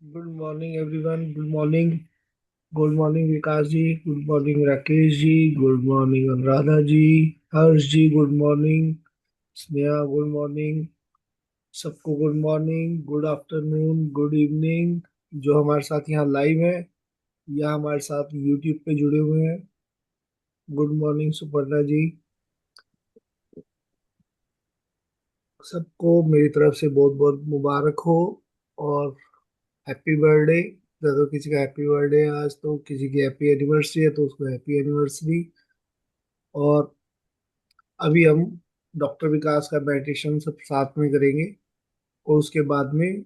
Good morning everyone. Good morning. Good morning Vikas ji. Good morning Rakesh ji. Good morning Anuradha ji. Harsh ji good morning. Sneha good morning. सबको good morning, good afternoon, good evening. जो हमारे साथ यहाँ live है या हमारे साथ यूट्यूब पे जुड़े हुए हैं, गुड मॉर्निंग सुपर्णा जी। सबको मेरी तरफ से बहुत बहुत मुबारक हो और हैप्पी बर्थडे। तो किसी का हैप्पी बर्थडे है आज, तो किसी की हैप्पी एनिवर्सरी है तो उसको हैप्पी एनिवर्सरी। और अभी हम डॉक्टर विकास का मेडिटेशन सब साथ में करेंगे और उसके बाद में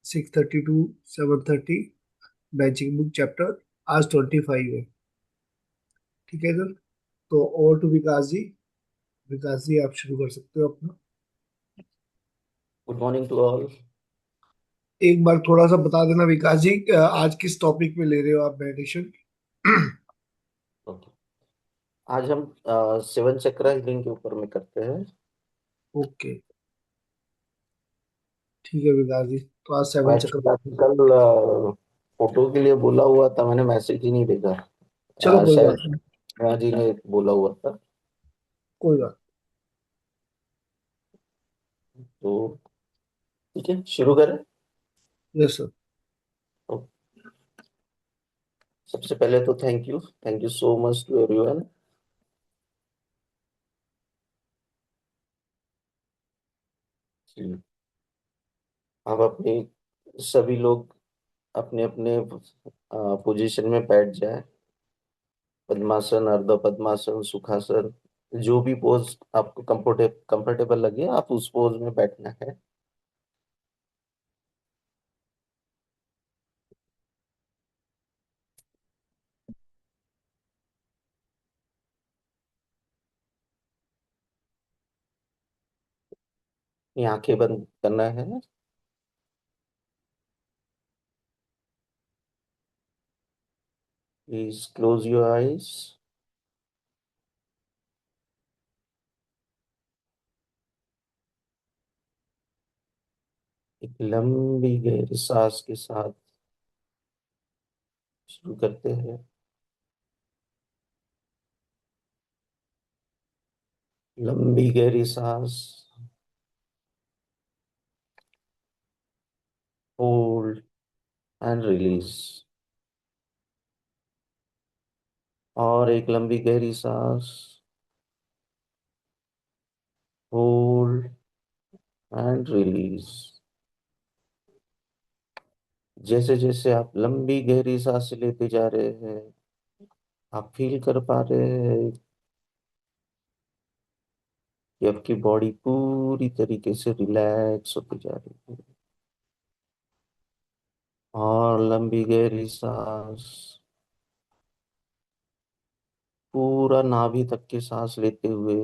6:30 टू 7:30 मैजिक बुक चैप्टर। आज 25 है। ठीक है सर। तो ओवर टू विकास जी। विकास जी आप शुरू कर सकते हो अपना। Good morning to all. एक बार थोड़ा सा बता देना विकास जी, आज किस टॉपिक पे ले रहे हो आप मेडिटेशन? ओके, आज हम सेवन चक्र हीलिंग के ऊपर में करते हैं। ओके। ठीक है विकास जी, तो आज सेवन चक्र एक्चुअली पे। आजकल फोटो के लिए बोला हुआ था, मैंने मैसेज ही नहीं देखा। चलो कोई शायद बात नहीं। नेहा जी ने बोला हुआ था। कोई बात। तो ठीक है, शुरू करें। Yes sir. तो सबसे पहले तो thank you so much to everyone. अब अपनी सभी लोग अपने अपने पोजीशन में बैठ जाए। पद्मासन, अर्ध पद्मासन, सुखासन, जो भी पोज आपको कंफर्टेबल लगे आप उस पोज में बैठना है। ये आंखें बंद करना है। Please close your eyes. एक लंबी गहरी सांस के साथ शुरू करते हैं। लंबी गहरी सांस। Hold and release. और एक लंबी गहरी सांस। Hold and release. जैसे जैसे आप लंबी गहरी सांस लेते जा रहे हैं, आप फील कर पा रहे हैं कि आपकी बॉडी पूरी तरीके से रिलैक्स होती जा रही है। और लंबी गहरी सांस। पूरा नाभि तक की सांस लेते हुए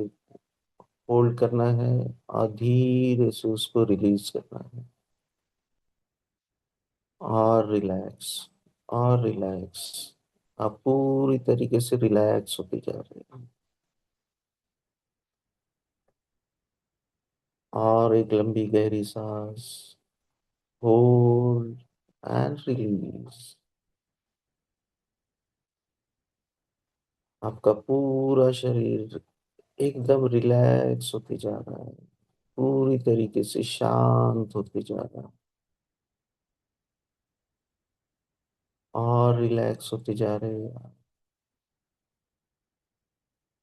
होल्ड करना है और धीरे से उसको रिलीज करना है। और रिलैक्स, और रिलैक्स। आप पूरी तरीके से रिलैक्स होते जा रहे हैं। और एक लंबी गहरी सांस। Hold and release. आपका पूरा शरीर एकदम रिलैक्स होते जा रहा है, पूरी तरीके से शांत होते जा रहा है। और रिलैक्स होते जा रहे हैं।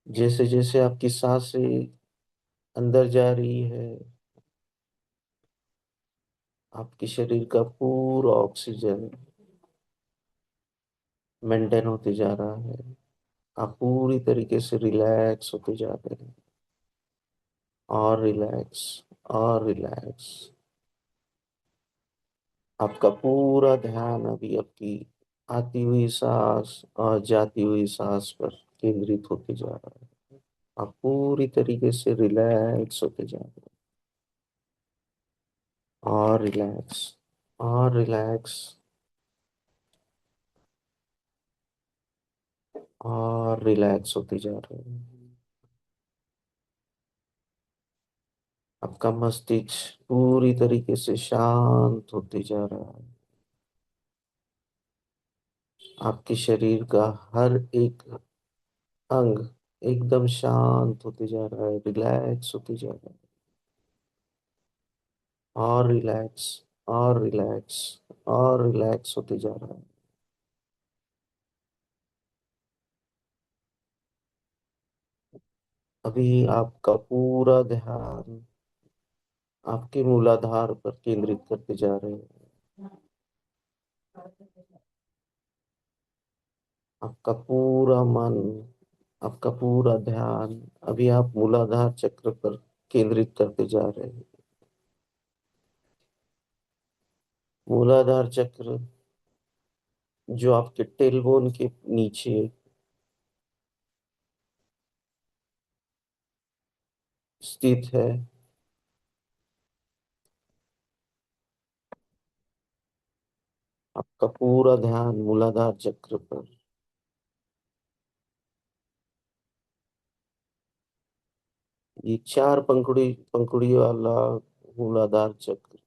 जैसे जैसे आपकी सांसें अंदर जा रही है, आपके शरीर का पूरा ऑक्सीजन मेंटेन होते जा रहा है। आप पूरी तरीके से रिलैक्स होते जा रहे हैं। और रिलैक्स, और रिलैक्स। आपका पूरा ध्यान अभी आपकी आती हुई सांस और जाती हुई सांस पर केंद्रित होते जा रहा है। आप पूरी तरीके से रिलैक्स होते जा रहे हैं। और रिलैक्स, और रिलैक्स, और रिलैक्स होते जा रहे हैं। आपका मस्तिष्क पूरी तरीके से शांत होते जा रहा है। आपके शरीर का हर एक अंग एकदम शांत होते जा रहा है, रिलैक्स होते जा रहा है, और रिलैक्स, और रिलैक्स, और रिलैक्स होते जा रहा है। अभी आपका पूरा ध्यान आपके मूलाधार पर केंद्रित करते जा रहे हैं। आपका पूरा मन, आपका पूरा ध्यान अभी आप मूलाधार चक्र पर केंद्रित करते जा रहे हैं। मूलाधार चक्र जो आपके टेलबोन के नीचे स्थित है। आपका पूरा ध्यान मूलाधार चक्र पर। ये चार पंखुड़ी वाला मूलाधार चक्र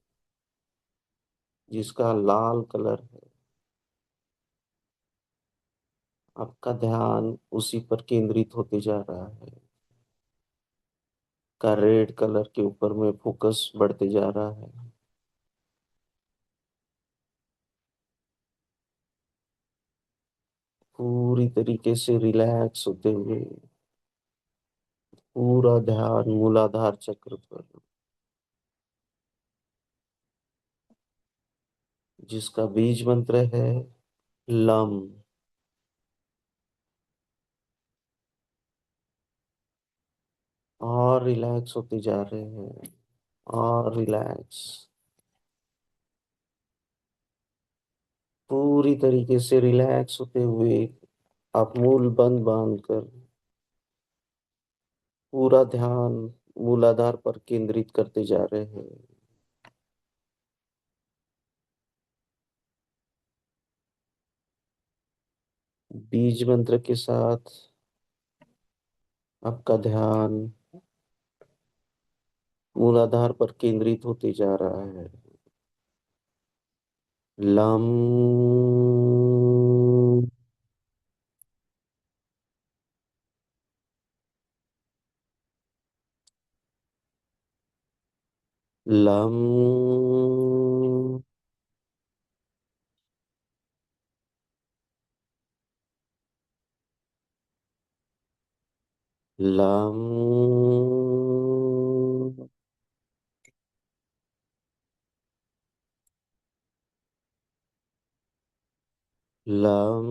जिसका लाल कलर है, आपका ध्यान उसी पर केंद्रित होते जा रहा है। का रेड कलर के ऊपर में फोकस बढ़ते जा रहा है। पूरी तरीके से रिलैक्स होते हुए पूरा ध्यान मूलाधार चक्र पर, जिसका बीज मंत्र है लम। और रिलैक्स होते जा रहे हैं, और रिलैक्स, पूरी तरीके से रिलैक्स होते हुए आप मूल बंद बांध कर पूरा ध्यान मूलाधार पर केंद्रित करते जा रहे हैं। बीज मंत्र के साथ आपका ध्यान मूलाधार पर केंद्रित होते जा रहा है। Lump. Lump. Lump. Lump.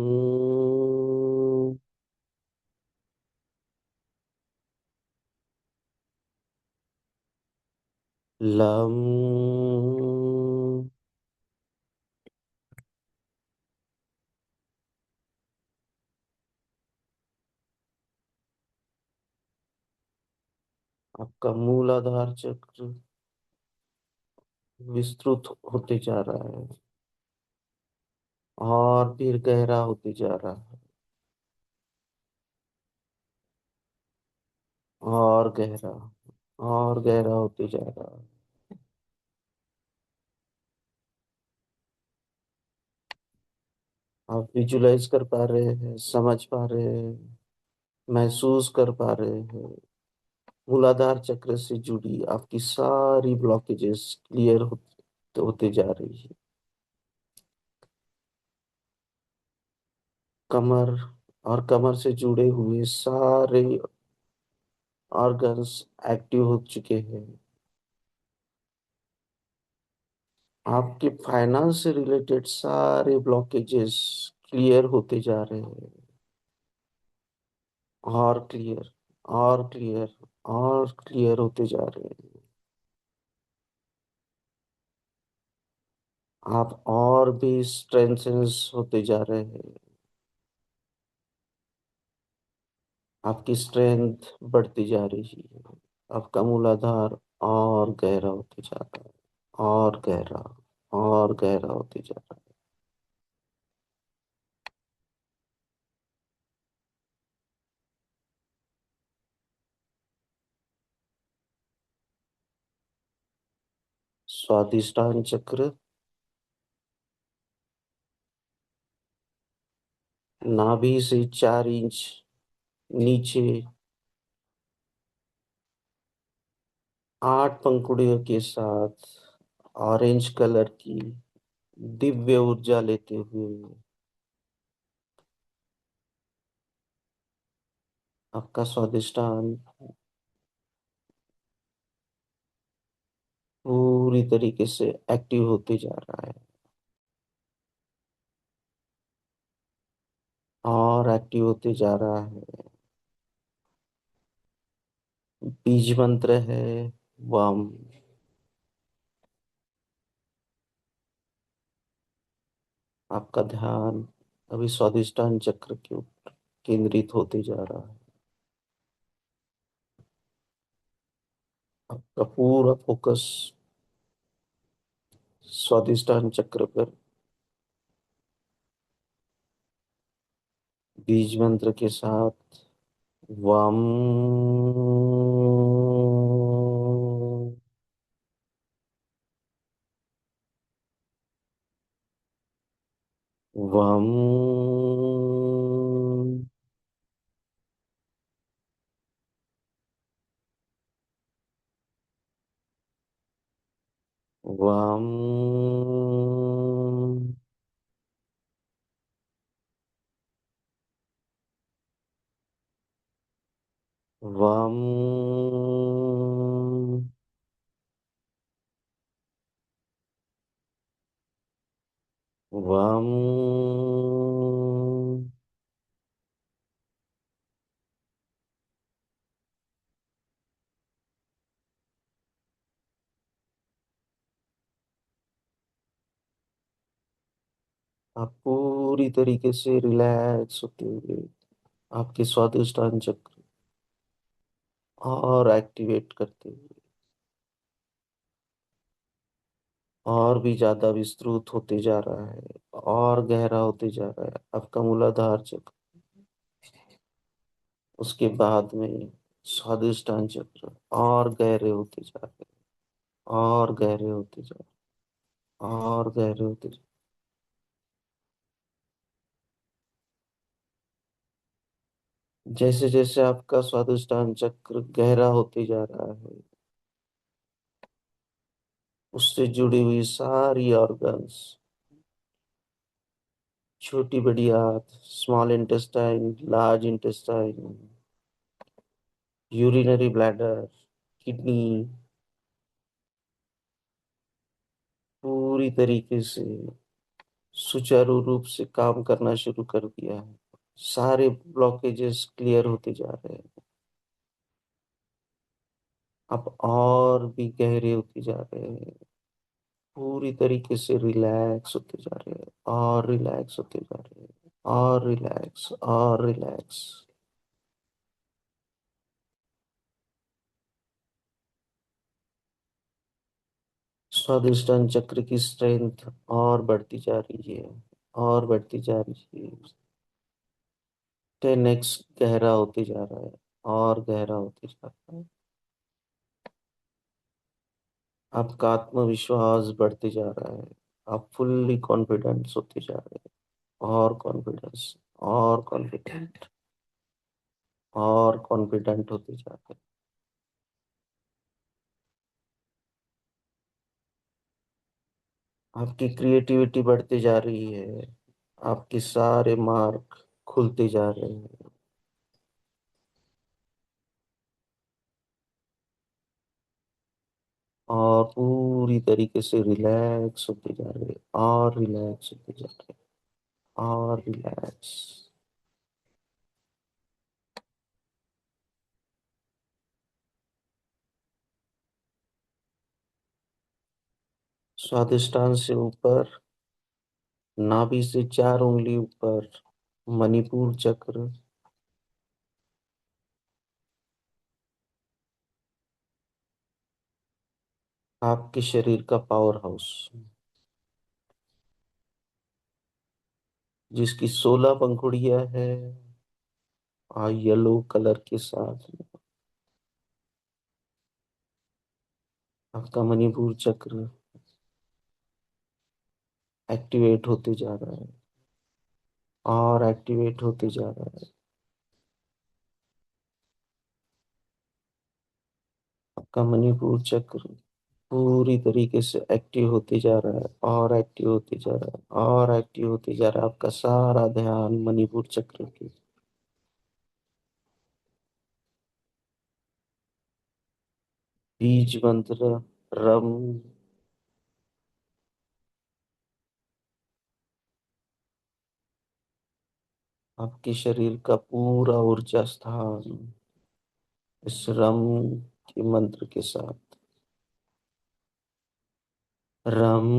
Lump. आपका मूलाधार चक्र विस्तृत होते जा रहा है, और फिर गहरा होते जा रहा है, और गहरा, और गहरा होते जा रहा है। आप विजुलाइज कर पा रहे हैं, समझ पा रहे हैं, महसूस कर पा रहे हैं। मूलाधार चक्र से जुड़ी आपकी सारी ब्लॉकेजेस क्लियर होते जा रही है। कमर और कमर से जुड़े हुए सारे ऑर्गन्स एक्टिव हो चुके हैं। आपके फाइनेंस से रिलेटेड सारे ब्लॉकेजेस क्लियर होते जा रहे हैं, और क्लियर, और क्लियर, और क्लियर होते जा रहे हैं। आप और भी स्ट्रेंथेंस होते जा रहे हैं। आपकी स्ट्रेंथ बढ़ती जा रही है। आपका मूलाधार और गहरा होते जा रहा है, और गहरा, और गहरा होते जा रहा है। स्वादिष्टान चक्र नाभि से 4 इंच नीचे 8 पंखुड़ियों के साथ ऑरेंज कलर की दिव्य ऊर्जा लेते हुए आपका स्वादिष्टान पूरी तरीके से एक्टिव होते जा रहा है और एक्टिव होते जा रहा है। बीज मंत्र है वाम। आपका ध्यान अभी स्वादिष्टान चक्र के ऊपर केंद्रित होते जा रहा है। आपका पूरा फोकस स्वादिष्टान चक्र पर बीज मंत्र के साथ वम वम वम वम वम आप पूरी तरीके से रिलैक्स होते हुए आपके स्वादिष्टान चक्र और एक्टिवेट करते हुए और भी ज्यादा विस्तृत होते जा रहा है और गहरा होते जा रहा है आपका मूलाधार चक्र। उसके बाद में स्वादिष्टान चक्र और गहरे होते जा रहे हैं और गहरे होते जा रहे हैं और गहरे होते जा जैसे जैसे आपका स्वादिष्टान चक्र गहरा होते जा रहा है उससे जुड़ी हुई सारी ऑर्गन्स, छोटी बड़ी आंत, small intestine, large intestine, urinary bladder, kidney, पूरी तरीके से सुचारू रूप से काम करना शुरू कर दिया है। सारे ब्लॉकेजेस क्लियर होते जा रहे हैं। अब और भी गहरे होते जा रहे हैं। पूरी तरीके से रिलैक्स होते जा रहे हैं और रिलैक्स होते जा रहे हैं और रिलैक्स और रिलैक्स। स्वादिष्टान चक्र की स्ट्रेंथ और बढ़ती जा रही है और बढ़ती जा रही है। 10x गहरा होते जा रहा है और गहरा होते जा रहा है। आपका आत्मविश्वास बढ़ते जा रहा है। आप फुल्ली कॉन्फिडेंस होते जा रहे हैं और कॉन्फिडेंस और कॉन्फिडेंट और कॉन्फिडेंट होते जा रहे हैं। आपकी क्रिएटिविटी बढ़ती जा रही है। आपके सारे मार्ग खुलते जा रहे हैं और पूरी तरीके से रिलैक्स होते जा रहे हैं और रिलैक्स होते जा रहे हैं और रिलैक्स। स्वादिष्टान से ऊपर, नाभि से 4 उंगली ऊपर मणिपुर चक्र, आपके शरीर का पावर हाउस, जिसकी 16 पंखुड़ियां हैं और येलो कलर के साथ में। आपका मणिपुर चक्र एक्टिवेट होते जा रहा है और एक्टिवेट होते जा रहा है। आपका मणिपुर चक्र पूरी तरीके से एक्टिव होते जा रहा है, और एक्टिव होते जा रहा है, और एक्टिव होते जा रहा है। आपका सारा ध्यान मणिपुर चक्र के बीज मंत्र रम, आपके शरीर का पूरा ऊर्जा स्थान इस रम के मंत्र के साथ। रम,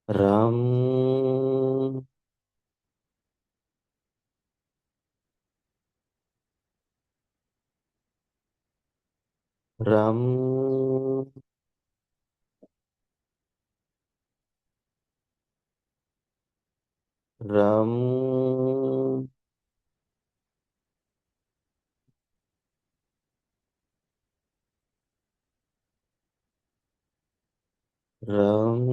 रम, रम, रम, रम,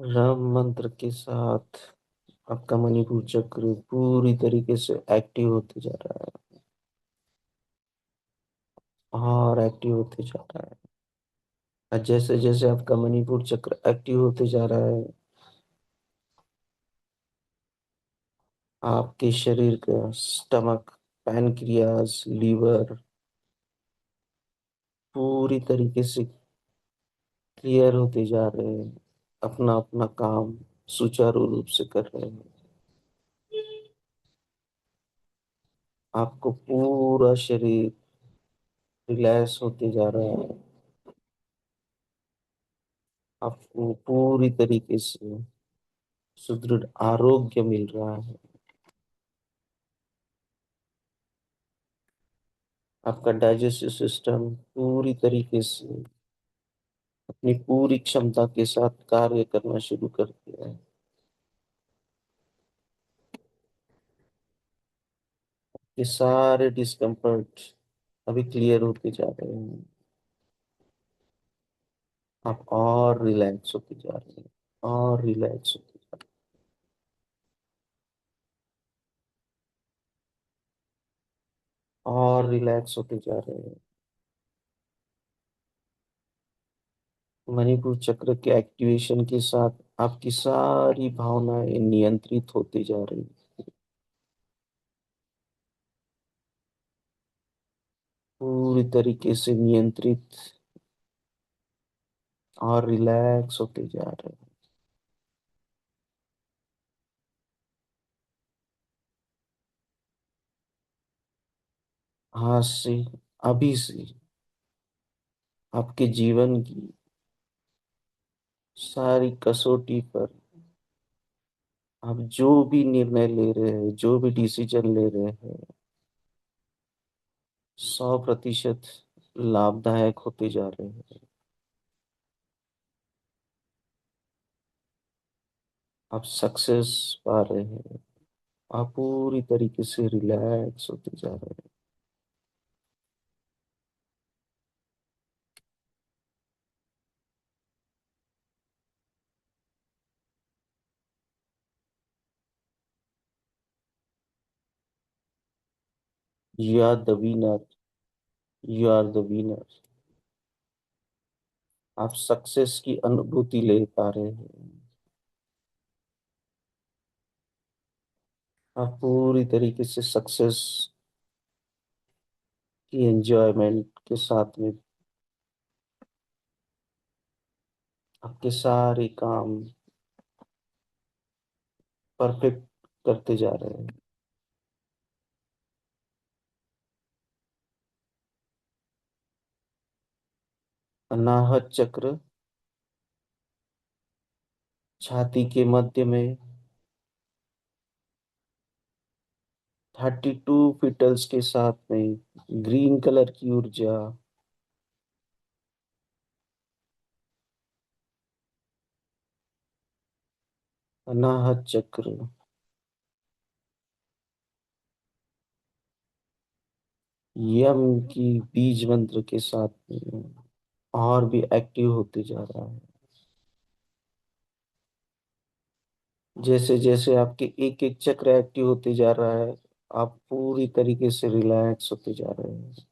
रम मंत्र के साथ आपका मणिपुर चक्र पूरी तरीके से एक्टिव होते जा रहा है, और एक्टिव होते जा रहा है। और जैसे जैसे आपका मणिपुर चक्र एक्टिव होते जा रहा है, आपके शरीर का स्टमक, पैनक्रियास, लीवर पूरी तरीके से क्लियर होते जा रहे हैं, अपना अपना काम सुचारू रूप से कर रहे हैं। आपको पूरा शरीर रिलैक्स होते जा रहा है, आपको पूरी तरीके से सुदृढ़ आरोग्य मिल रहा है। आपका डाइजेस्टिव सिस्टम पूरी तरीके से अपनी पूरी क्षमता के साथ कार्य करना शुरू कर दिया है। ये सारे डिस्कम्फर्ट अभी क्लियर होते जा रहे हैं। आप और रिलैक्स होते जा रहे हैं, और रिलैक्स होते जा रहे हैं, और रिलैक्स होते जा रहे हैं। मणिपुर चक्र के एक्टिवेशन के साथ आपकी सारी भावनाएं नियंत्रित होती जा रही हैं, पूरी तरीके से नियंत्रित और रिलैक्स होते जा रहे हैं। आज से, अभी से आपके जीवन की सारी कसौटी पर आप जो भी निर्णय ले रहे हैं, जो भी डिसीजन ले रहे हैं, 100% लाभदायक होते जा रहे हैं। आप सक्सेस पा रहे हैं, आप पूरी तरीके से रिलैक्स होते जा रहे हैं। You are the winner, you are the winner. आप सक्सेस की अनुभूति ले पा रहे हैं, आप पूरी तरीके से सक्सेस की एंजॉयमेंट के साथ में आपके सारे काम परफेक्ट करते जा रहे हैं। अनाहत चक्र छाती के मध्य में 32 फिटल्स के साथ में ग्रीन कलर की ऊर्जा अनाहत चक्र यम की बीज मंत्र के साथ में और भी एक्टिव होते जा रहा है। जैसे जैसे आपके एक एक चक्र एक्टिव होते जा रहा है, आप पूरी तरीके से रिलैक्स होते जा रहे हैं।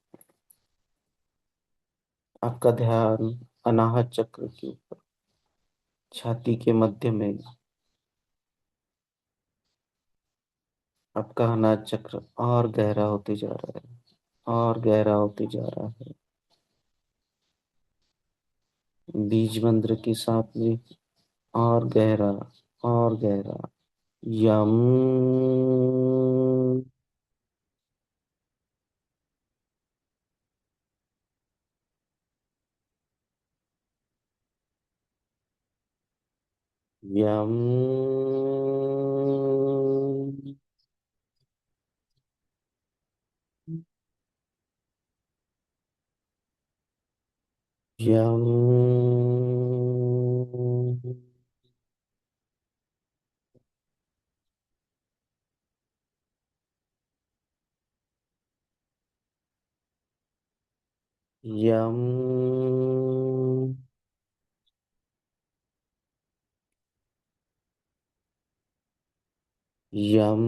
आपका ध्यान अनाहत चक्र के ऊपर, छाती के मध्य में। आपका अनाहत चक्र और गहरा होते जा रहा है, और गहरा होते जा रहा है। बीज मंत्र के साथ में और गहरा, और गहरा। यम, यम, यम, यम, यम।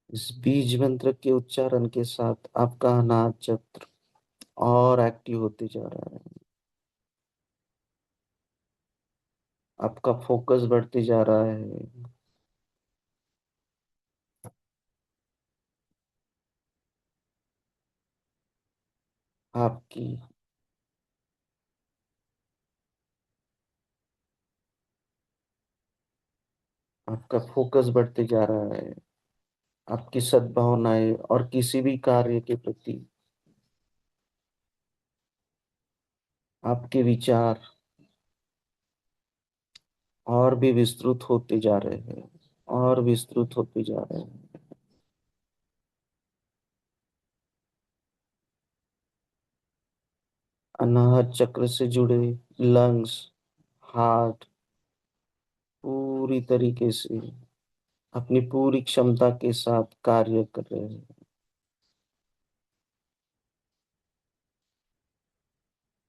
इस बीज मंत्र के उच्चारण के साथ आपका अनाहत चक्र और एक्टिव होते जा रहा है। आपका फोकस बढ़ते जा रहा है। आपकी आपका फोकस बढ़ते जा रहा है। आपकी सद्भावनाएं और किसी भी कार्य के प्रति आपके विचार और भी विस्तृत होते जा रहे हैं, और विस्तृत होते जा रहे हैं। अनाहत चक्र से जुड़े लंग्स, हार्ट पूरी तरीके से अपनी पूरी क्षमता के साथ कार्य कर रहे हैं।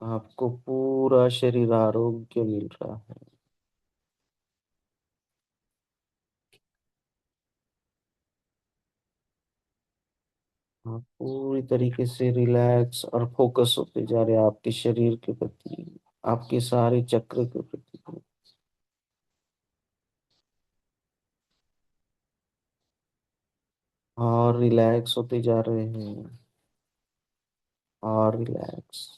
आपको पूरा शरीर आरोग्य मिल रहा है। आप पूरी तरीके से रिलैक्स और फोकस होते जा रहे हैं आपके शरीर के प्रति, आपके सारे चक्र के प्रति, और रिलैक्स होते जा रहे हैं, और रिलैक्स।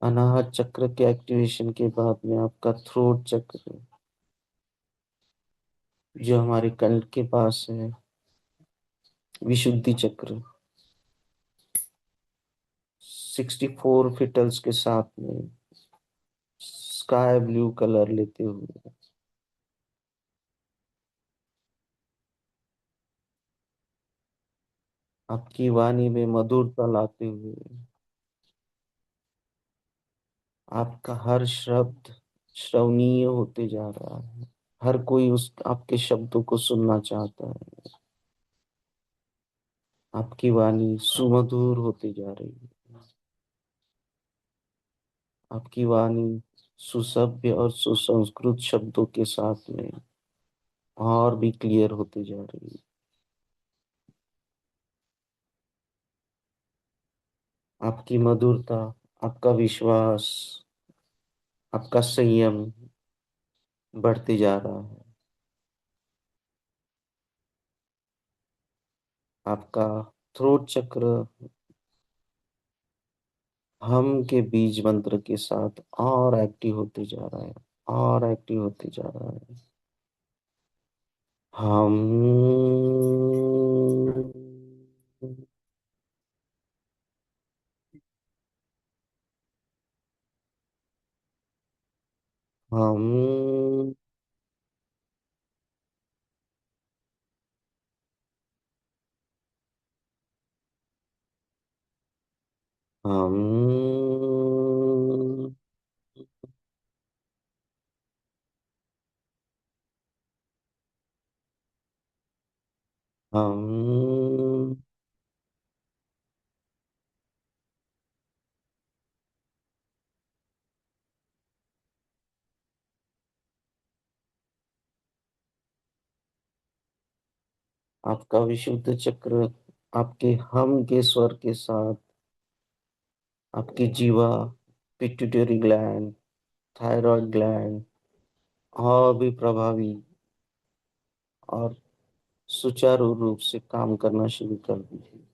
अनाहत चक्र के एक्टिवेशन के बाद में आपका थ्रोट चक्र, जो हमारे कंठ के पास है, विशुद्धि चक्र 64 फिटल्स के साथ में स्काई ब्लू कलर लेते हुए, आपकी वाणी में मधुरता लाते हुए, आपका हर शब्द श्रवणीय होते जा रहा है। हर कोई उस आपके शब्दों को सुनना चाहता है। आपकी वाणी सुमधुर होती जा रही है। आपकी वाणी सुसभ्य और सुसंस्कृत शब्दों के साथ में और भी क्लियर होती जा रही है। आपकी मधुरता, आपका विश्वास, आपका संयम बढ़ते जा रहा है। आपका थ्रोट चक्र हम के बीज मंत्र के साथ और एक्टिव होते जा रहा है, और एक्टिव होते जा रहा है। हम, हम, हम हम आपका विशुद्ध चक्र आपके हम के स्वर के साथ आपकी जीवा, पिट्यूटरी ग्लैंड, थायराइड ग्लैंड और भी प्रभावी और सुचारू रूप से काम करना शुरू कर दीजिए।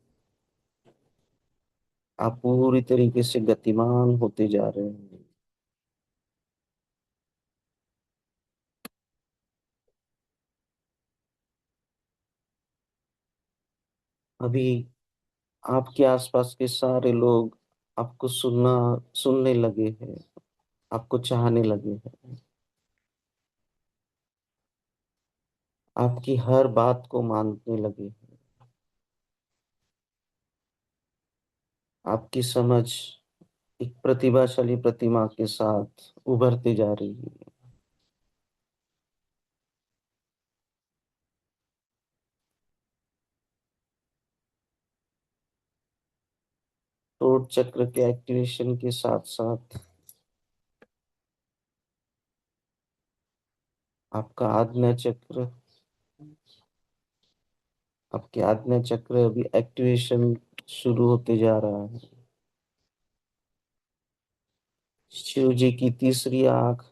आप पूरी तरीके से गतिमान होते जा रहे हैं। अभी आपके आसपास के सारे लोग आपको सुनने लगे हैं, आपको चाहने लगे हैं, आपकी हर बात को मानने लगे हैं। आपकी समझ एक प्रतिभाशाली प्रतिमा के साथ उभरते जा रही है। थ्रोट चक्र के एक्टिवेशन के साथ साथ आपका आज्ञा चक्र, आपके आज्ञा चक्र अभी एक्टिवेशन शुरू होते जा रहा है। शिव जी की तीसरी आंख,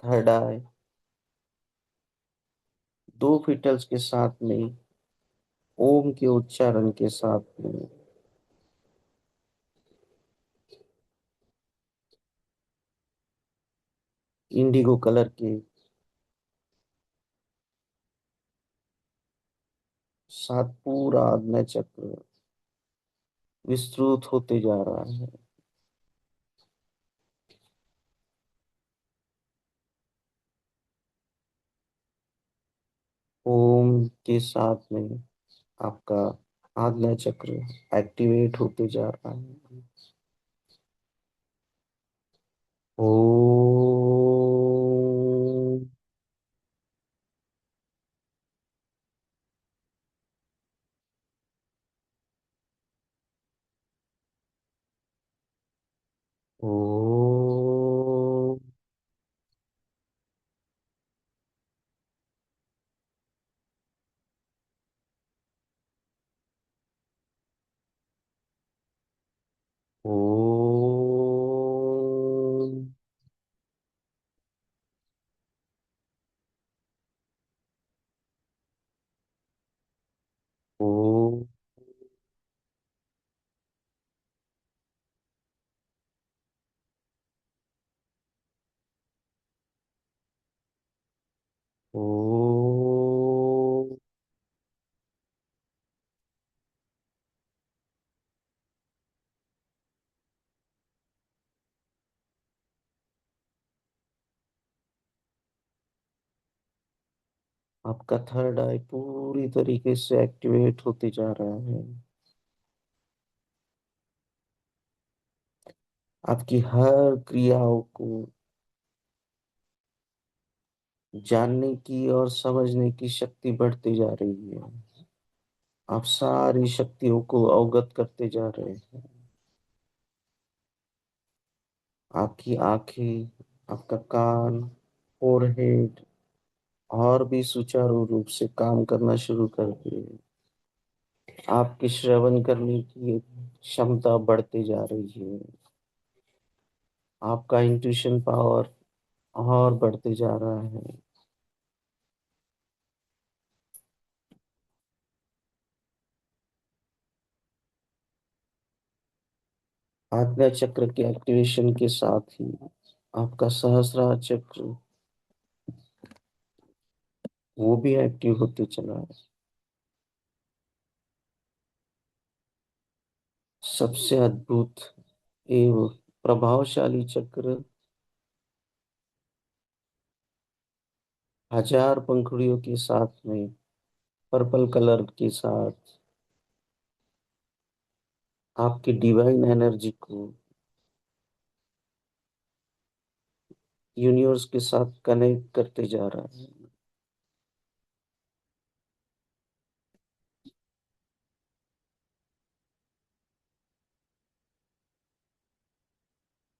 थर्ड आई, दो फिटल्स के साथ में ओम के उच्चारण के साथ में इंडिगो कलर के साथ पूरा आज्ञा चक्र विस्तृत होते जा रहा है। ओम के साथ में आपका आज्ञा चक्र एक्टिवेट होते जा रहा है। ओम। ओम। ओम। ओम। ओम। आपका थर्ड आई पूरी तरीके से एक्टिवेट होते जा रहा है। आपकी हर क्रियाओं को जानने की और समझने की शक्ति बढ़ती जा रही है। आप सारी शक्तियों को अवगत करते जा रहे हैं। आपकी आंखें, आपका कान, फोरहेड और भी सुचारू रूप से काम करना शुरू कर दिए। आपकी श्रवण करने की क्षमता बढ़ती जा रही है। आपका इंट्यूशन पावर और बढ़ते जा रहा है। आज्ञा चक्र के एक्टिवेशन के साथ ही आपका सहस्रार चक्र वो भी एक्टिव होते चला है। सबसे अद्भुत एवं प्रभावशाली चक्र, हजार पंखुड़ियों के साथ में पर्पल कलर के साथ आपकी डिवाइन एनर्जी को यूनिवर्स के साथ कनेक्ट करते जा रहा है।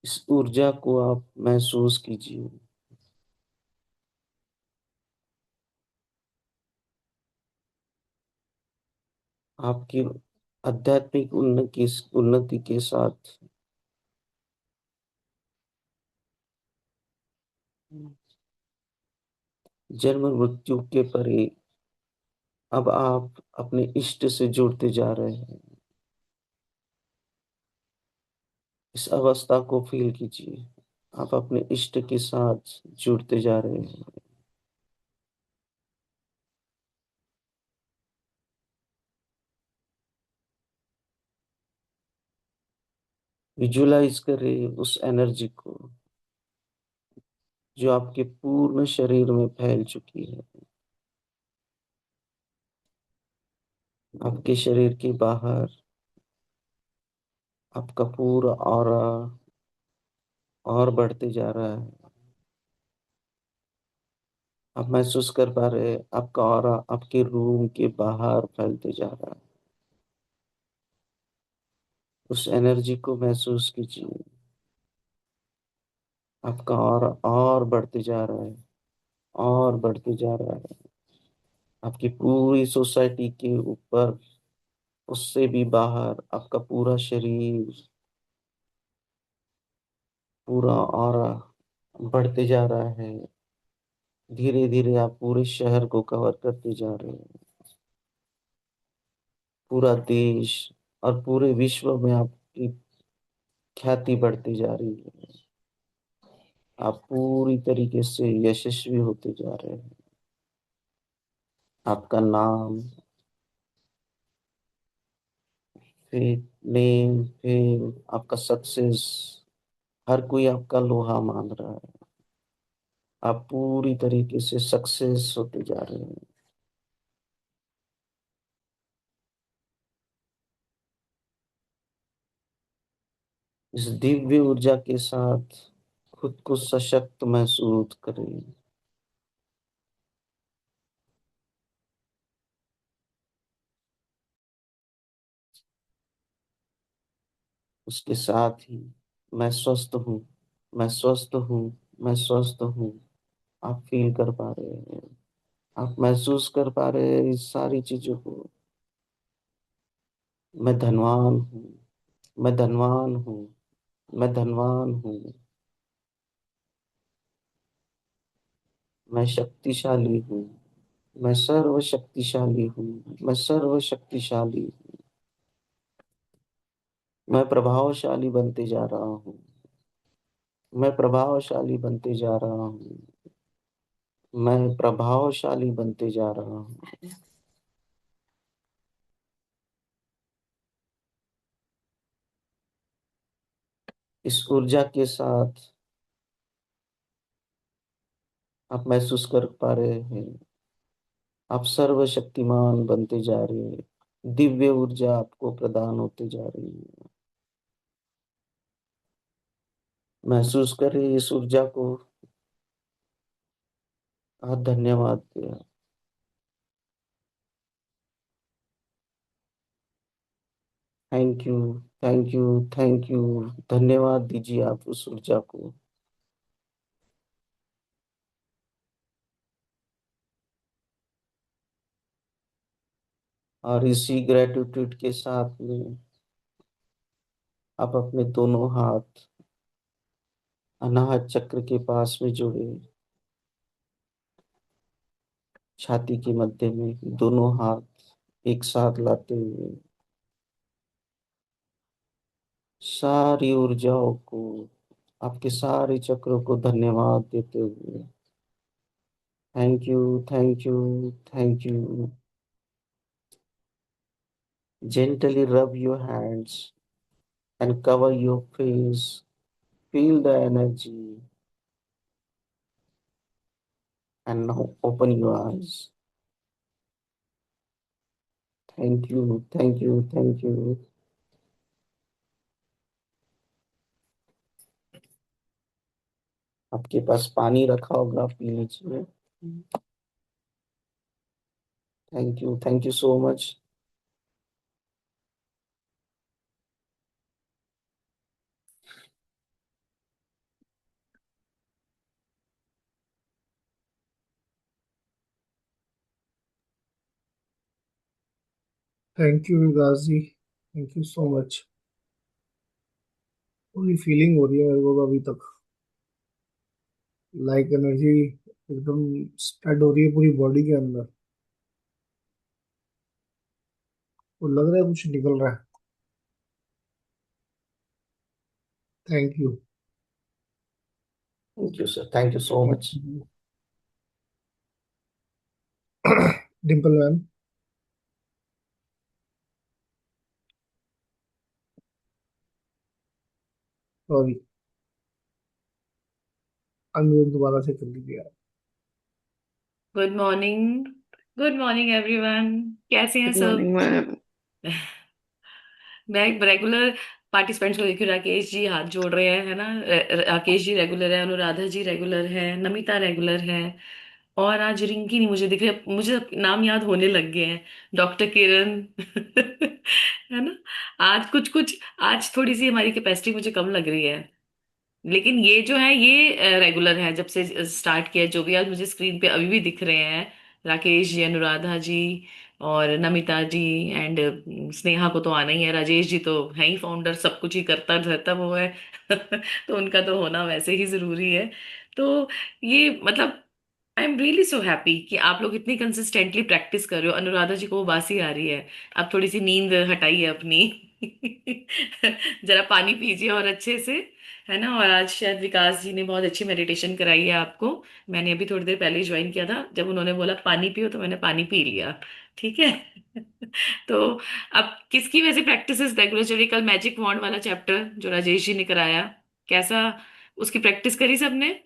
इस ऊर्जा को आप महसूस कीजिए। आपकी आध्यात्मिक उन्नति के साथ जन्म मृत्यु के परे अब आप अपने इष्ट से जुड़ते जा रहे हैं। इस अवस्था को फील कीजिए। आप अपने इष्ट के साथ जुड़ते जा रहे हैं। विजुलाइज करें उस एनर्जी को जो आपके पूर्ण शरीर में फैल चुकी है। आपके शरीर के बाहर आपका पूरा ऑरा और बढ़ते जा रहा है। आप महसूस कर पा रहे हैं आपका ऑरा आपके रूम के बाहर फैलते जा रहा है। उस एनर्जी को महसूस कीजिए। आपका ऑरा और बढ़ते जा रहा है, और बढ़ते जा रहा है। आपकी पूरी सोसाइटी के ऊपर, उससे भी बाहर आपका पूरा शरीर, पूरा ऑरा बढ़ते जा रहा है। धीरे धीरे आप पूरे शहर को कवर करते जा रहे हैं। पूरा देश और पूरे विश्व में आपकी ख्याति बढ़ती जा रही है। आप पूरी तरीके से यशस्वी होते जा रहे हैं। आपका नाम, फिर नेम, फिर आपका सक्सेस, हर कोई आपका लोहा मान रहा है। आप पूरी तरीके से सक्सेस होते जा रहे हैं। इस दिव्य ऊर्जा के साथ खुद को सशक्त महसूस करें। उसके साथ ही मैं स्वस्थ हूँ, मैं स्वस्थ हूँ, मैं स्वस्थ हूँ। आप फील कर पा रहे हैं, आप महसूस कर पा रहे हैं इस सारी चीजों को। मैं धनवान हूँ, मैं धनवान हूँ, मैं धनवान हूँ। मैं शक्तिशाली हूँ, मैं सर्वशक्तिशाली हूँ, मैं सर्वशक्तिशाली हूँ। मैं प्रभावशाली बनते जा रहा हूँ, मैं प्रभावशाली बनते जा रहा हूँ, मैं प्रभावशाली बनते जा रहा हूँ। इस ऊर्जा के साथ आप महसूस कर पा रहे हैं आप सर्वशक्तिमान बनते जा रहे हैं। दिव्य ऊर्जा आपको प्रदान होते जा रही है। महसूस करें इस ऊर्जा को। आप धन्यवाद दें। Thank you, thank you, thank you. धन्यवाद दीजिए आप उस ऊर्जा को। और इसी ग्रेटिट्यूड के साथ में आप अपने दोनों हाथ अनाहत चक्र के पास में जोड़े, छाती के मध्य में दोनों हाथ एक साथ लाते हुए सारी ऊर्जाओं को, आपके सारे चक्रों को धन्यवाद देते हुए, thank you, thank you, thank you. Gently rub your hands and cover your face. Feel the energy and now open your eyes. Thank you, thank you, thank you. आपके पास पानी रखा होगा, आप पी लीजिए। Thank you so much. Thank you Vikas ji, thank you so much. पूरी feeling हो रही है मेरे को तो अभी तक, लाइक एनर्जी एकदम स्प्रेड हो रही है पूरी बॉडी के अंदर। तो लग रहा है कुछ निकल रहा है। Thank you. Thank you sir, thank you so much. Dimple ma'am, sorry, unmute दोबारा से कर लीजिए। Good morning. Good morning everyone. कैसे हैं गुड सब? Morning ma'am. मैं एक रेगुलर पार्टिसिपेंट्स को देखी हूँ। राकेश जी हाथ जोड़ रहे हैं, है ना? राकेश जी रेगुलर है, अनुराधा जी रेगुलर है, नमिता रेगुलर है, और आज रिंकी नहीं मुझे दिख रही। अब मुझे नाम याद होने लग गए हैं। डॉक्टर किरण है ना? आज कुछ कुछ, आज थोड़ी सी हमारी कैपेसिटी मुझे कम लग रही है। लेकिन ये जो है ये रेगुलर है, जब से स्टार्ट किया है। जो भी आज मुझे स्क्रीन पे अभी भी दिख रहे हैं, राकेश जी, अनुराधा जी और नमिता जी एंड स्नेहा को तो आना ही है। राजेश जी तो है ही फाउंडर, सब कुछ ही करता रहता वो है। तो उनका तो होना वैसे ही जरूरी है। तो ये मतलब I am really so happy कि आप लोग इतनी कंसिस्टेंटली प्रैक्टिस कर रहे हो। अनुराधा जी को वो बासी आ रही है, आप थोड़ी सी नींद हटाइए अपनी। जरा पानी पीजिए और अच्छे से, है ना? और आज शायद विकास जी ने बहुत अच्छी मेडिटेशन कराई है आपको। मैंने अभी थोड़ी देर पहले ज्वाइन किया था, जब उन्होंने बोला पानी पियो तो मैंने पानी पी लिया। ठीक है। तो अब किसकी वैसे प्रैक्टिस रेगुलर चल रही? कल मैजिक वॉन्ड वाला चैप्टर जो राजेश जी ने कराया, कैसा? उसकी प्रैक्टिस करी सबने?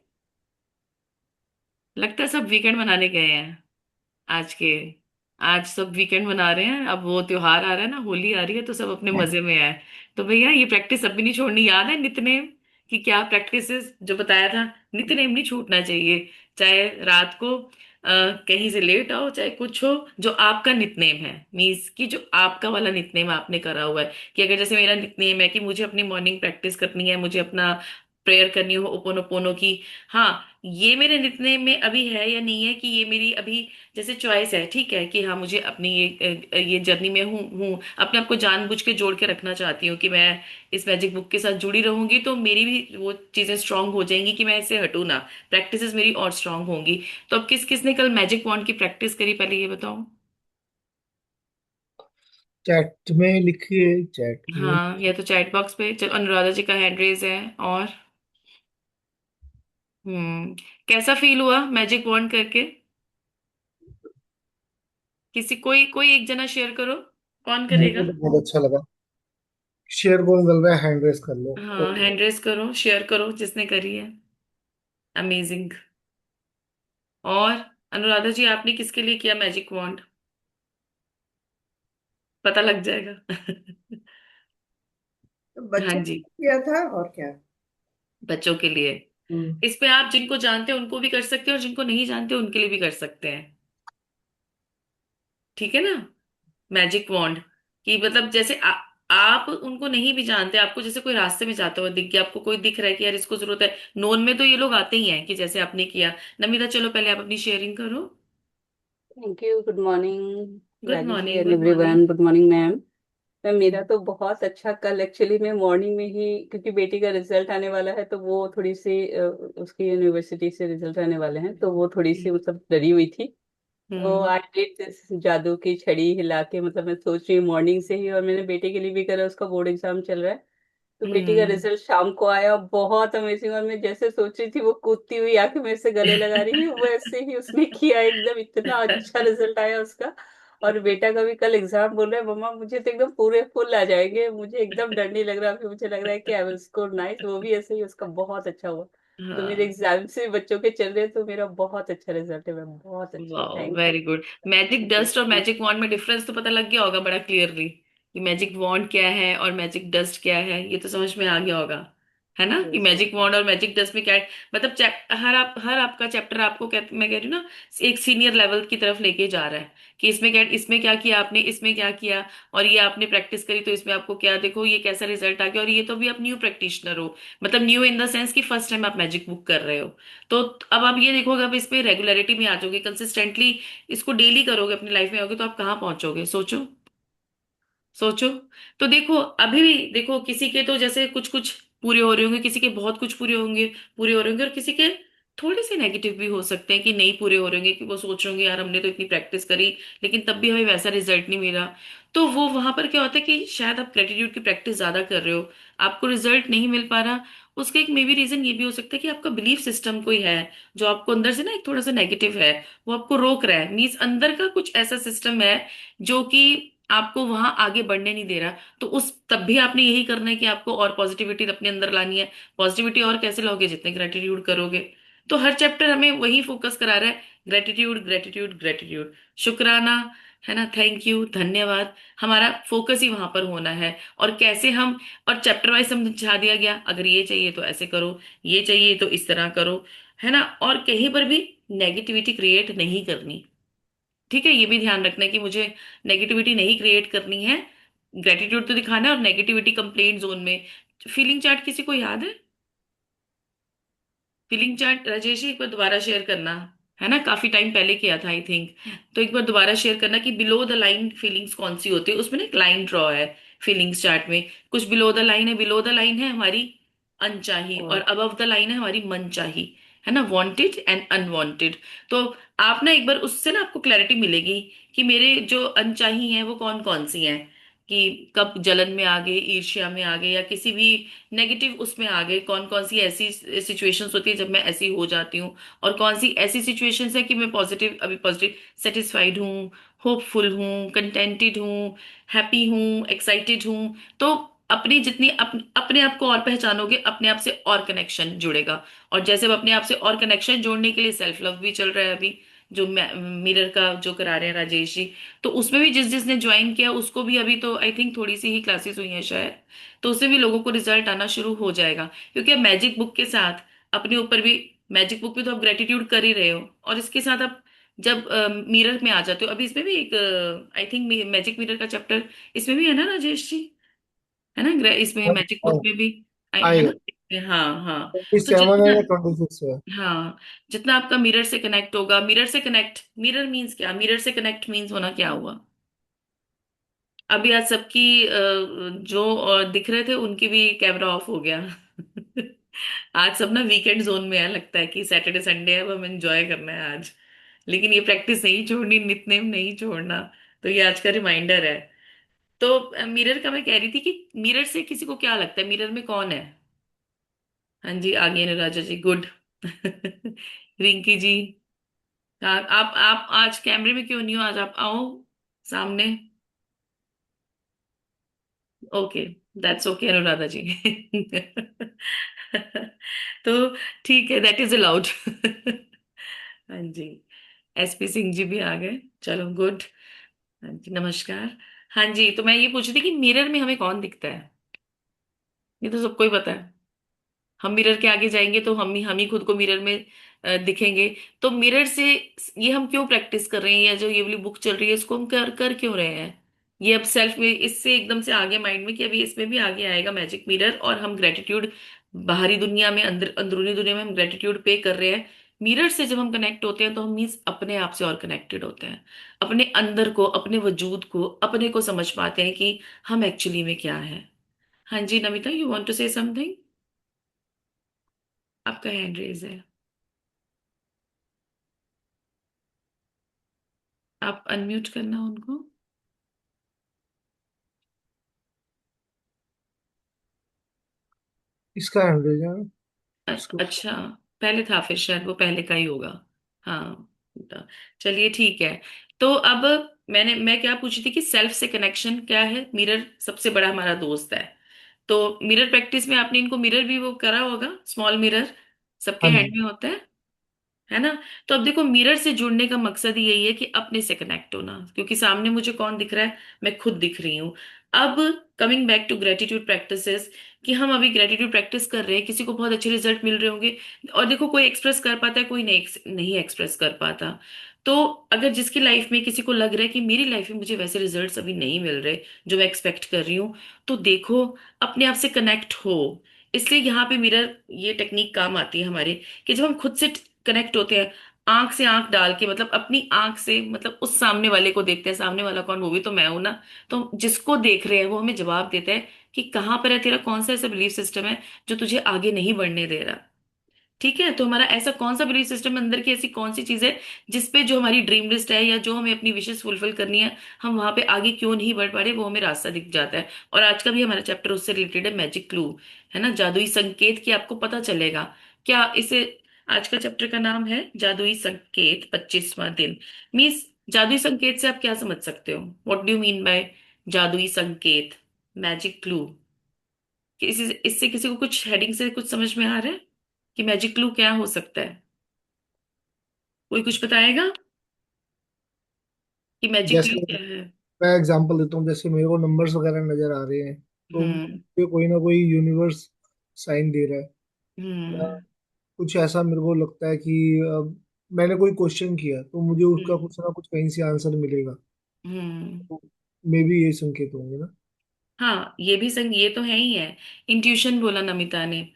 लगता है सब वीकेंड मनाने गए हैं आज के। आज सब वीकेंड मना रहे हैं। अब वो त्योहार आ रहा है ना, होली आ रही है, तो सब अपने मजे में है। तो भैया ये प्रैक्टिस अब भी नहीं छोड़नी। याद है नित्यनेम कि क्या प्रैक्टिस जो बताया था? नित्यनेम नहीं छूटना चाहिए। चाहे रात को कहीं से लेट आओ, चाहे कुछ हो, जो आपका नित्यनेम है, मीन्स कि जो आपका वाला नित्यनेम आपने करा हुआ है। कि अगर जैसे मेरा नित्यनेम है कि मुझे अपनी मॉर्निंग प्रैक्टिस करनी है, मुझे अपना प्रेयर करनी हो ओपोनोपोनो की। हाँ, ये मेरे नित्यनेम में अभी है या नहीं है, कि ये मेरी अभी जैसे चॉइस है, ठीक है, कि हाँ मुझे अपनी ये जर्नी में हूँ अपने आप को जानबूझ के जोड़ के रखना चाहती हूँ कि मैं इस मैजिक बुक के साथ जुड़ी रहूंगी, तो मेरी भी वो चीजें स्ट्रांग हो जाएंगी कि मैं इससे हटूं ना। प्रैक्टिसेस मेरी और स्ट्रांग होंगी। तो अब किस किसने कल मैजिक वॉन्ड की प्रैक्टिस करी, पहले ये बताओ। चैट में लिखिए, चैट में। हाँ, या तो चैट बॉक्स पे। चलो, अनुराधा जी का हैंड रेज है। और कैसा फील हुआ मैजिक वॉन्ड करके? किसी कोई कोई एक जना शेयर करो। कौन मुझे करेगा? तो बहुत अच्छा लगा। शेयर कौन कर रहा है? हैंड रेस कर लो। हाँ, हैंड रेस करो, शेयर करो जिसने करी है। अमेजिंग। और अनुराधा जी, आपने किसके लिए किया मैजिक वॉन्ड? पता लग जाएगा। तो हाँ बच्चों जी, ने किया था और क्या। बच्चों के लिए। हम्म। इस पे आप जिनको जानते हैं उनको भी कर सकते हैं, और जिनको नहीं जानते उनके लिए भी कर सकते हैं। ठीक है ना? मैजिक वॉन्ड कि मतलब जैसे आप उनको नहीं भी जानते, आपको जैसे कोई रास्ते में जाता हुआ दिख गया, आपको कोई दिख रहा है कि यार इसको जरूरत है। नोन में तो ये लोग आते ही हैं, कि जैसे आपने किया। नमिता, चलो पहले आप अपनी शेयरिंग करो। Thank you. Good morning good Raju ji morning, and good morning. Everyone. Good morning ma'am. Ma'am मेरा तो बहुत अच्छा कल एक्चुअली मैं मॉर्निंग में ही, क्योंकि बेटी का रिजल्ट आने वाला है तो वो थोड़ी सी उसकी यूनिवर्सिटी से रिजल्ट आने वाले हैं तो वो थोड़ी सी मतलब डरी हुई थी। तो हम्म। आई डिड दिस जादू की छड़ी हिला के, मतलब मैं सोच रही हूँ मॉर्निंग से ही, और मैंने बेटे के लिए भी करा, उसका बोर्ड एग्जाम चल रहा है। तो बेटी का हम्म। रिजल्ट शाम को आया, बहुत अमेजिंग। और मैं जैसे सोच रही थी वो कूदती हुई आके मेरे से गले लगा रही है, वैसे ही उसने किया। एकदम इतना अच्छा रिजल्ट आया उसका। और बेटा का भी कल एग्जाम बोल रहा है, मम्मा मुझे तो एकदम पूरे फुल आ जाएंगे, मुझे एकदम डर नहीं लग रहा, अभी मुझे लग रहा है कि आई विल स्कोर नाइस। वो भी ऐसे ही उसका बहुत अच्छा हुआ। तो मेरे हाँ। एग्जाम से बच्चों के चल रहे हैं, तो मेरा बहुत अच्छा रिजल्ट है मैम, बहुत अच्छा। वाह, thank very good. Magic dust और यू। मैजिक वॉन्ड में डिफरेंस तो पता लग गया होगा बड़ा क्लियरली, कि मैजिक वॉन्ड क्या है और मैजिक डस्ट क्या है, ये तो समझ में आ गया होगा। है ना, कि यस मैजिक वॉन्ड और मैजिक डस्ट में क्या मतलब हर आपका चैप्टर आपको मैं कह रही हूँ ना, एक सीनियर लेवल की तरफ लेके जा रहा है कि इसमें क्या किया आपने, इसमें क्या किया, और ये आपने प्रैक्टिस करी तो इसमें आपको क्या, देखो ये कैसा रिजल्ट आ गया। और ये तो भी आप न्यू प्रैक्टिशनर हो, मतलब न्यू इन द सेंस कि फर्स्ट टाइम आप मैजिक बुक कर रहे हो। तो अब आप ये देखोगे, अब इसमें रेगुलरिटी में आ जाओगे, कंसिस्टेंटली इसको डेली करोगे, अपनी लाइफ में आओगे, तो आप कहाँ पहुंचोगे, सोचो। सोचो। तो देखो अभी भी देखो, किसी के तो जैसे कुछ कुछ पूरे हो रहे होंगे, किसी के बहुत कुछ पूरे हो रहे होंगे, और किसी के थोड़े से नेगेटिव भी हो सकते हैं कि नहीं पूरे हो रहे होंगे, कि वो सोच रहे होंगे यार हमने तो इतनी प्रैक्टिस करी लेकिन तब भी हमें वैसा रिजल्ट नहीं मिला। तो वो वहां पर क्या होता है कि शायद आप ग्रेटिट्यूड की प्रैक्टिस ज्यादा कर रहे हो, आपको रिजल्ट नहीं मिल पा रहा। उसका एक मे बी रीजन ये भी हो सकता है कि आपका बिलीफ सिस्टम कोई है जो आपको अंदर से ना एक थोड़ा सा नेगेटिव है, वो आपको रोक रहा है। मीन्स अंदर का कुछ ऐसा सिस्टम है जो कि आपको वहां आगे बढ़ने नहीं दे रहा। तो उस तब भी आपने यही करना है कि आपको और पॉजिटिविटी अपने अंदर लानी है। पॉजिटिविटी और कैसे लाओगे, जितने ग्रेटिट्यूड करोगे। तो हर चैप्टर हमें वही फोकस करा रहा है, ग्रेटिट्यूड ग्रेटिट्यूड ग्रेटिट्यूड, शुक्राना, है ना, थैंक यू, धन्यवाद। हमारा फोकस ही वहां पर होना है। और कैसे हम, और चैप्टर वाइज समझा दिया गया, अगर ये चाहिए तो ऐसे करो, ये चाहिए तो इस तरह करो, है ना। और कहीं पर भी नेगेटिविटी क्रिएट नहीं करनी। ठीक है, ये भी ध्यान रखना है कि मुझे नेगेटिविटी नहीं क्रिएट करनी है, ग्रेटिट्यूड तो दिखाना है। और नेगेटिविटी कंप्लेंट जोन में, फीलिंग चार्ट किसी को याद है? फीलिंग चार्ट राजेश जी एक बार दोबारा शेयर करना, है ना, काफी टाइम पहले किया था आई थिंक। तो एक बार दोबारा शेयर करना कि बिलो द लाइन फीलिंग्स कौन सी होती है, उसमें ना एक लाइन ड्रॉ है फीलिंग्स चार्ट में। कुछ बिलो द लाइन है, बिलो द लाइन है हमारी अनचाही, और और अबव द लाइन है हमारी मनचाही, है ना, वांटेड एंड अनवांटेड। तो आप ना एक बार उससे ना आपको क्लैरिटी मिलेगी कि मेरे जो अनचाही हैं वो कौन कौन सी हैं, कि कब जलन में आ गए, ईर्ष्या में आ गए, या किसी भी नेगेटिव उसमें आ गए, कौन कौन सी ऐसी सिचुएशंस होती है जब मैं ऐसी हो जाती हूँ, और कौन सी ऐसी सिचुएशंस है कि मैं पॉजिटिव, अभी पॉजिटिव सेटिस्फाइड हूँ, होपफुल हूँ, कंटेंटेड हूँ, हैप्पी हूँ, एक्साइटेड हूँ। तो अपनी जितनी अपने आप को और पहचानोगे, अपने आप से और कनेक्शन जुड़ेगा। और जैसे अब अपने आप से और कनेक्शन जोड़ने के लिए सेल्फ लव भी चल रहा है अभी, जो मिरर का जो करा रहे हैं राजेश जी। तो उसमें भी जिस जिसने ज्वाइन किया उसको भी अभी तो आई थिंक थोड़ी सी ही क्लासेस हुई हैं शायद, तो उससे भी लोगों को रिजल्ट आना शुरू हो जाएगा। क्योंकि अब मैजिक बुक के साथ अपने ऊपर भी, मैजिक बुक में तो आप ग्रेटिट्यूड कर ही रहे हो, और इसके साथ आप जब मिरर में आ जाते हो, अभी इसमें भी एक आई थिंक मैजिक मिरर का चैप्टर इसमें भी है ना राजेश जी, है ना, इसमें मैजिक बुक में भी है आएगा ना। हाँ हाँ। तो 27 है जितना, या 26 है। हाँ, जितना आपका मिरर से कनेक्ट होगा, मिरर से कनेक्ट, मिरर मीन्स क्या, मिरर से कनेक्ट मीन्स होना क्या हुआ। अभी आज सबकी जो दिख रहे थे उनकी भी कैमरा ऑफ हो गया। आज सब ना वीकेंड जोन में है, लगता है कि सैटरडे संडे है, अब हम एंजॉय करना है आज। लेकिन ये प्रैक्टिस नहीं छोड़नी, नितनेम नहीं छोड़ना। तो ये आज का रिमाइंडर है। तो मिरर का मैं कह रही थी कि मिरर से किसी को क्या लगता है, मिरर में कौन है। हाँ जी, आ गई अनुराजा जी, गुड। रिंकी जी, आप आज कैमरे में क्यों नहीं हो, आज आप आओ सामने। ओके, दैट्स ओके अनुराधा जी। तो ठीक है, दैट इज अलाउड। हाँ जी, एसपी सिंह जी भी आ गए, चलो गुड। हाँ जी, नमस्कार। हाँ जी, तो मैं ये पूछ रही थी कि मिरर में हमें कौन दिखता है। ये तो सबको ही पता है, हम मिरर के आगे जाएंगे तो हम ही खुद को मिरर में दिखेंगे। तो मिरर से ये हम क्यों प्रैक्टिस कर रहे हैं, या जो ये वाली बुक चल रही है इसको हम कर कर क्यों रहे हैं। ये अब सेल्फ में इससे एकदम से आगे माइंड में कि अभी इसमें भी आगे आएगा मैजिक मिरर, और हम ग्रेटिट्यूड बाहरी दुनिया में, अंदरूनी दुनिया में हम ग्रेटिट्यूड पे कर रहे हैं। मिरर से जब हम कनेक्ट होते हैं तो हम मीन्स अपने आप से और कनेक्टेड होते हैं, अपने अंदर को, अपने वजूद को, अपने को समझ पाते हैं कि हम एक्चुअली में क्या है। हाँ जी Namita, you want to say something? आपका हैंड रेज है, आप अनम्यूट करना उनको। इसका एवरेज है इसको। अच्छा, पहले था, फिर शायद वो पहले का ही होगा। हाँ, चलिए ठीक है। तो अब मैं क्या पूछी थी कि सेल्फ से कनेक्शन क्या है, मिरर सबसे बड़ा हमारा दोस्त है। तो मिरर प्रैक्टिस में आपने इनको मिरर भी वो करा होगा, स्मॉल मिरर सबके हाँ हैंड जी। में होता है ना। तो अब देखो, मिरर से जुड़ने का मकसद ही यही है कि अपने से कनेक्ट होना, क्योंकि सामने मुझे कौन दिख रहा है, मैं खुद दिख रही हूँ। अब coming back to gratitude practices, कि हम अभी ग्रेटिट्यूड प्रैक्टिस कर रहे हैं, किसी को बहुत अच्छे रिजल्ट मिल रहे होंगे, और देखो कोई एक्सप्रेस कर पाता है, कोई नहीं नहीं एक्सप्रेस कर पाता। तो अगर जिसकी लाइफ में किसी को लग रहा है कि मेरी लाइफ में मुझे वैसे रिजल्ट्स अभी नहीं मिल रहे जो मैं एक्सपेक्ट कर रही हूँ, तो देखो, अपने आप से कनेक्ट हो। इसलिए यहाँ पे मिरर ये टेक्निक काम आती है हमारे, कि जब हम खुद से कनेक्ट होते हैं, आंख से आंख डाल के, मतलब अपनी आंख से, मतलब उस सामने वाले को देखते हैं, सामने वाला कौन, वो भी तो मैं हूं ना। तो जिसको देख रहे हैं वो हमें जवाब देता है कि कहाँ पर है तेरा, कौन सा ऐसा बिलीफ सिस्टम है जो तुझे आगे नहीं बढ़ने दे रहा। ठीक है, तो हमारा ऐसा कौन सा बिलीफ सिस्टम अंदर की, ऐसी कौन सी चीज है जिसपे, जो हमारी ड्रीम लिस्ट है या जो हमें अपनी विशेष फुलफिल करनी है, हम वहां पे आगे क्यों नहीं बढ़ पा रहे, वो हमें रास्ता दिख जाता है। और आज का भी हमारा चैप्टर उससे रिलेटेड है, मैजिक क्लू, है ना, जादुई संकेत, कि आपको पता चलेगा क्या इसे। आज का चैप्टर का नाम है जादुई संकेत, 25वां दिन। मीन्स जादुई संकेत से आप क्या समझ सकते हो, what do you mean by जादुई संकेत, मैजिक क्लू? कि इससे किसी को कुछ हेडिंग से कुछ समझ में आ रहा है कि मैजिक क्लू क्या हो सकता है? कोई कुछ बताएगा कि मैजिक क्लू जैसे क्या है? मैं एग्जांपल देता हूँ, जैसे मेरे को नंबर्स वगैरह नजर आ रहे हैं, तो हम्म। मुझे कोई ना कोई यूनिवर्स साइन दे रहा है, या हम्म। कुछ ऐसा मेरे को लगता है कि मैंने कोई क्वेश्चन किया तो मुझे उसका हम्म। कुछ ना कुछ कहीं से आंसर मिलेगा। हम्म। तो मे भी ये संकेत होंगे ना। हाँ, ये भी संग, ये तो है ही है। इंट्यूशन बोला नमिता ने।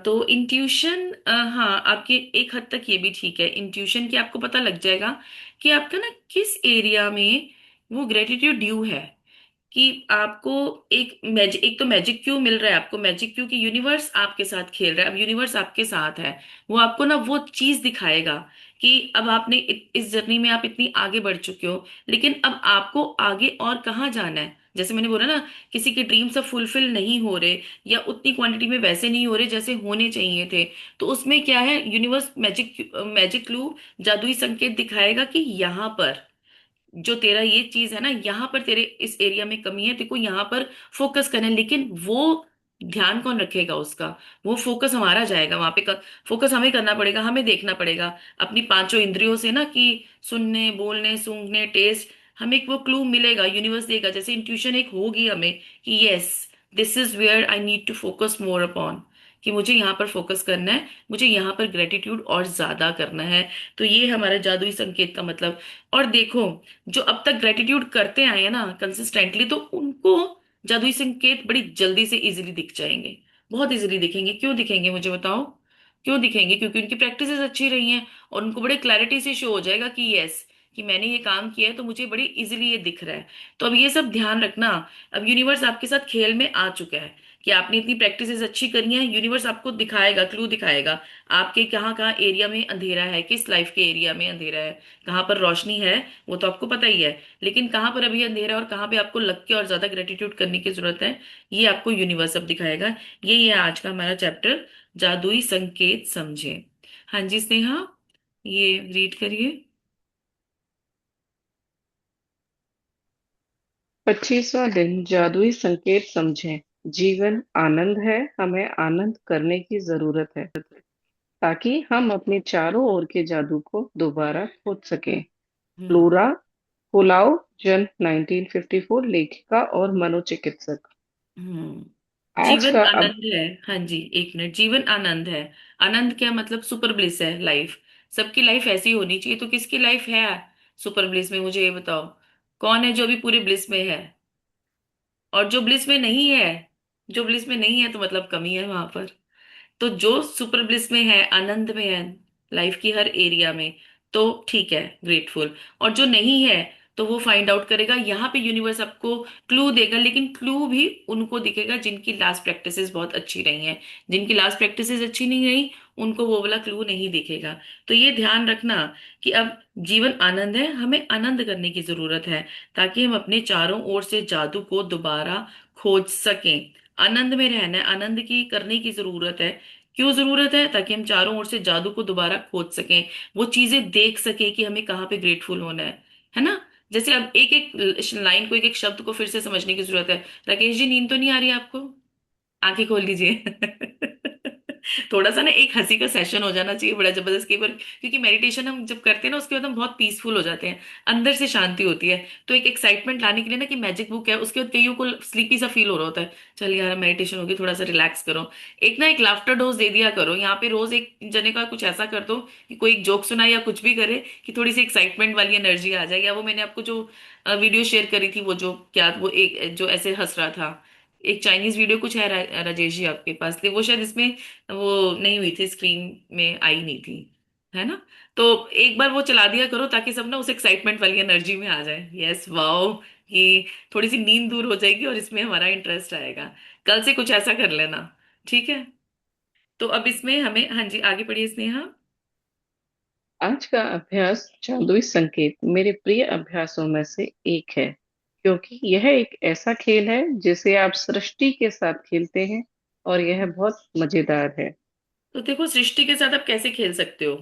तो इंट्यूशन, हाँ, आपके एक हद तक ये भी ठीक है इंट्यूशन, कि आपको पता लग जाएगा कि आपका ना किस एरिया में वो ग्रेटिट्यूड ड्यू है। कि आपको एक तो मैजिक क्यों मिल रहा है, आपको मैजिक क्यों, कि यूनिवर्स आपके साथ खेल रहा है, अब यूनिवर्स आपके साथ है। वो आपको ना वो चीज दिखाएगा कि अब आपने इस जर्नी में आप इतनी आगे बढ़ चुके हो, लेकिन अब आपको आगे और कहाँ जाना है। जैसे मैंने बोला ना, किसी के ड्रीम्स अब फुलफिल नहीं हो रहे, या उतनी क्वांटिटी में वैसे नहीं हो रहे जैसे होने चाहिए थे। तो उसमें क्या है, यूनिवर्स मैजिक मैजिक क्लू, जादुई संकेत दिखाएगा कि यहाँ पर जो तेरा ये चीज है ना, यहाँ पर तेरे इस एरिया में कमी है, तेरे को यहाँ पर फोकस करना है। लेकिन वो ध्यान कौन रखेगा उसका, वो फोकस हमारा जाएगा वहां पे। फोकस हमें करना पड़ेगा, हमें देखना पड़ेगा अपनी पांचों इंद्रियों से ना, कि सुनने, बोलने, सूंघने, टेस्ट। हमें एक वो क्लू मिलेगा, यूनिवर्स देगा, जैसे इंट्यूशन एक होगी हमें कि yes, this is where I need to focus more upon, कि मुझे यहाँ पर फोकस करना है, मुझे यहाँ पर ग्रेटिट्यूड और ज्यादा करना है। तो ये हमारा जादुई संकेत का मतलब। और देखो, जो अब तक ग्रेटिट्यूड करते आए हैं ना कंसिस्टेंटली, तो उनको जादुई संकेत बड़ी जल्दी से इजीली दिख जाएंगे, बहुत इजीली दिखेंगे। क्यों दिखेंगे मुझे बताओ? क्यों दिखेंगे? क्योंकि उनकी प्रैक्टिसेस अच्छी रही हैं, और उनको बड़े क्लैरिटी से शो हो जाएगा कि यस, कि मैंने ये काम किया है तो मुझे बड़ी इजीली ये दिख रहा है। तो अब ये सब ध्यान रखना। अब यूनिवर्स आपके साथ खेल में आ चुका है, कि आपने इतनी प्रैक्टिसेस अच्छी करी हैं, यूनिवर्स आपको दिखाएगा, क्लू दिखाएगा आपके कहाँ कहाँ एरिया में अंधेरा है, किस लाइफ के एरिया में अंधेरा है, कहाँ पर रोशनी है, वो तो आपको पता ही है। लेकिन कहाँ पर अभी अंधेरा है और कहाँ पे आपको लग के और ज्यादा ग्रेटिट्यूड करने की जरूरत है, ये आपको यूनिवर्स अब दिखाएगा। ये है आज का हमारा चैप्टर, जादुई संकेत समझे। हाँ जी स्नेहा, ये रीड करिए। 25वां दिन, जादुई संकेत समझें। जीवन आनंद है, हमें आनंद करने की जरूरत है ताकि हम अपने चारों ओर के जादू को दोबारा खोज सकें। हम्म। फ्लोरा पुलाव, जन्म 1954, लेखिका और मनोचिकित्सक। आज जीवन का अब आनंद है। हाँ जी, एक मिनट, जीवन आनंद है। आनंद क्या मतलब? सुपर ब्लिस है लाइफ। सबकी लाइफ ऐसी होनी चाहिए, तो किसकी लाइफ है सुपर ब्लिस में, मुझे ये बताओ। कौन है जो अभी पूरे ब्लिस में है? और जो ब्लिस में नहीं है, जो ब्लिस में नहीं है तो मतलब कमी है वहां पर। तो जो सुपर ब्लिस में है, आनंद में है लाइफ की हर एरिया में, तो ठीक है, ग्रेटफुल। और जो नहीं है, तो वो फाइंड आउट करेगा। यहाँ पे यूनिवर्स आपको क्लू देगा, लेकिन क्लू भी उनको दिखेगा जिनकी लास्ट प्रैक्टिसेस बहुत अच्छी रही हैं। जिनकी लास्ट प्रैक्टिसेस अच्छी नहीं रही, उनको वो वाला क्लू नहीं दिखेगा। तो ये ध्यान रखना कि अब जीवन आनंद है, हमें आनंद करने की जरूरत है, ताकि हम अपने चारों ओर से जादू को दोबारा खोज सकें। आनंद में रहना है, आनंद की करने की जरूरत है। क्यों जरूरत है? ताकि हम चारों ओर से जादू को दोबारा खोज सकें, वो चीजें देख सकें कि हमें कहाँ पे ग्रेटफुल होना है ना। जैसे अब एक एक लाइन को, एक एक शब्द को फिर से समझने की जरूरत है। राकेश जी, नींद तो नहीं आ रही आपको? आंखें खोल लीजिए। थोड़ा सा ना एक हंसी का सेशन हो जाना चाहिए बड़ा जबरदस्त कई बार, क्योंकि मेडिटेशन हम जब करते हैं ना उसके बाद हम बहुत पीसफुल हो जाते हैं, अंदर से शांति होती है। तो एक एक्साइटमेंट लाने के लिए ना कि मैजिक बुक है, उसके बाद कईयों को स्लीपी सा फील हो रहा होता है, चल यार मेडिटेशन होगी, थोड़ा सा रिलैक्स करो, एक ना एक लाफ्टर डोज दे दिया करो यहाँ पे, रोज एक जने का कुछ ऐसा कर दो कि कोई एक जोक सुनाए या कुछ भी करे, कि थोड़ी सी एक्साइटमेंट वाली एनर्जी आ जाए। या वो मैंने आपको जो वीडियो शेयर करी थी, वो जो क्या वो एक जो ऐसे हंस रहा था, एक चाइनीज वीडियो कुछ है राजेश जी आपके पास, वो शायद इसमें वो नहीं हुई थी, स्क्रीन में आई नहीं थी, है ना? तो एक बार वो चला दिया करो ताकि सब ना उस एक्साइटमेंट वाली एनर्जी में आ जाए। यस, वाओ, कि थोड़ी सी नींद दूर हो जाएगी और इसमें हमारा इंटरेस्ट आएगा। कल से कुछ ऐसा कर लेना, ठीक है? तो अब इसमें हमें, हाँ जी, आगे बढ़िए स्नेहा। आज का अभ्यास जादुई संकेत मेरे प्रिय अभ्यासों में से एक है, क्योंकि यह एक ऐसा खेल है जिसे आप सृष्टि के साथ खेलते हैं, और यह बहुत मजेदार है। तो देखो, सृष्टि के साथ आप कैसे खेल सकते हो,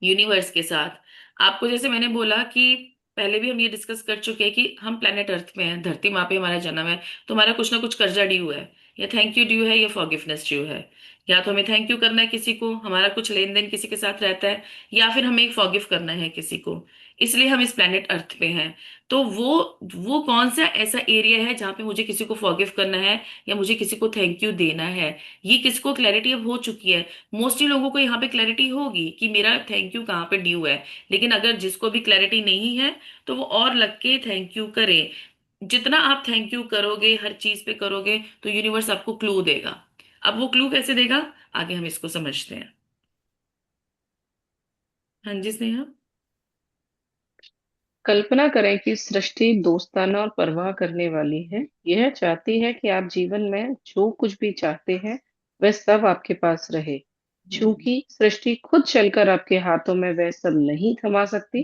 यूनिवर्स के साथ। आपको जैसे मैंने बोला कि पहले भी हम ये डिस्कस कर चुके हैं कि हम प्लेनेट अर्थ में हैं, धरती माँ पे हमारा जन्म है, तो हमारा कुछ ना कुछ कर्जा ड्यू है, या थैंक यू ड्यू है, या फॉरगिवनेस ड्यू है। या तो हमें थैंक यू करना है किसी को, हमारा कुछ लेन देन किसी के साथ रहता है, या फिर हमें फॉरगिव करना है किसी को, इसलिए हम इस प्लेनेट अर्थ पे हैं। तो वो कौन सा ऐसा एरिया है जहाँ पे मुझे किसी को फॉरगिव करना है या मुझे किसी को थैंक यू देना है, ये किसको क्लैरिटी अब हो चुकी है। मोस्टली लोगों को यहाँ पे क्लैरिटी होगी कि मेरा थैंक यू कहाँ पे ड्यू है। लेकिन अगर जिसको भी क्लैरिटी नहीं है, तो वो और लग के थैंक यू करे। जितना आप थैंक यू करोगे, हर चीज पे करोगे, तो यूनिवर्स आपको क्लू देगा। अब वो क्लू कैसे देगा, आगे हम इसको समझते हैं। हाँ जी स्नेहा। कल्पना करें कि सृष्टि दोस्ताना और परवाह करने वाली है। यह चाहती है कि आप जीवन में जो कुछ भी चाहते हैं वह सब आपके पास रहे। हम्म। चूंकि सृष्टि खुद चलकर आपके हाथों में वह सब नहीं थमा सकती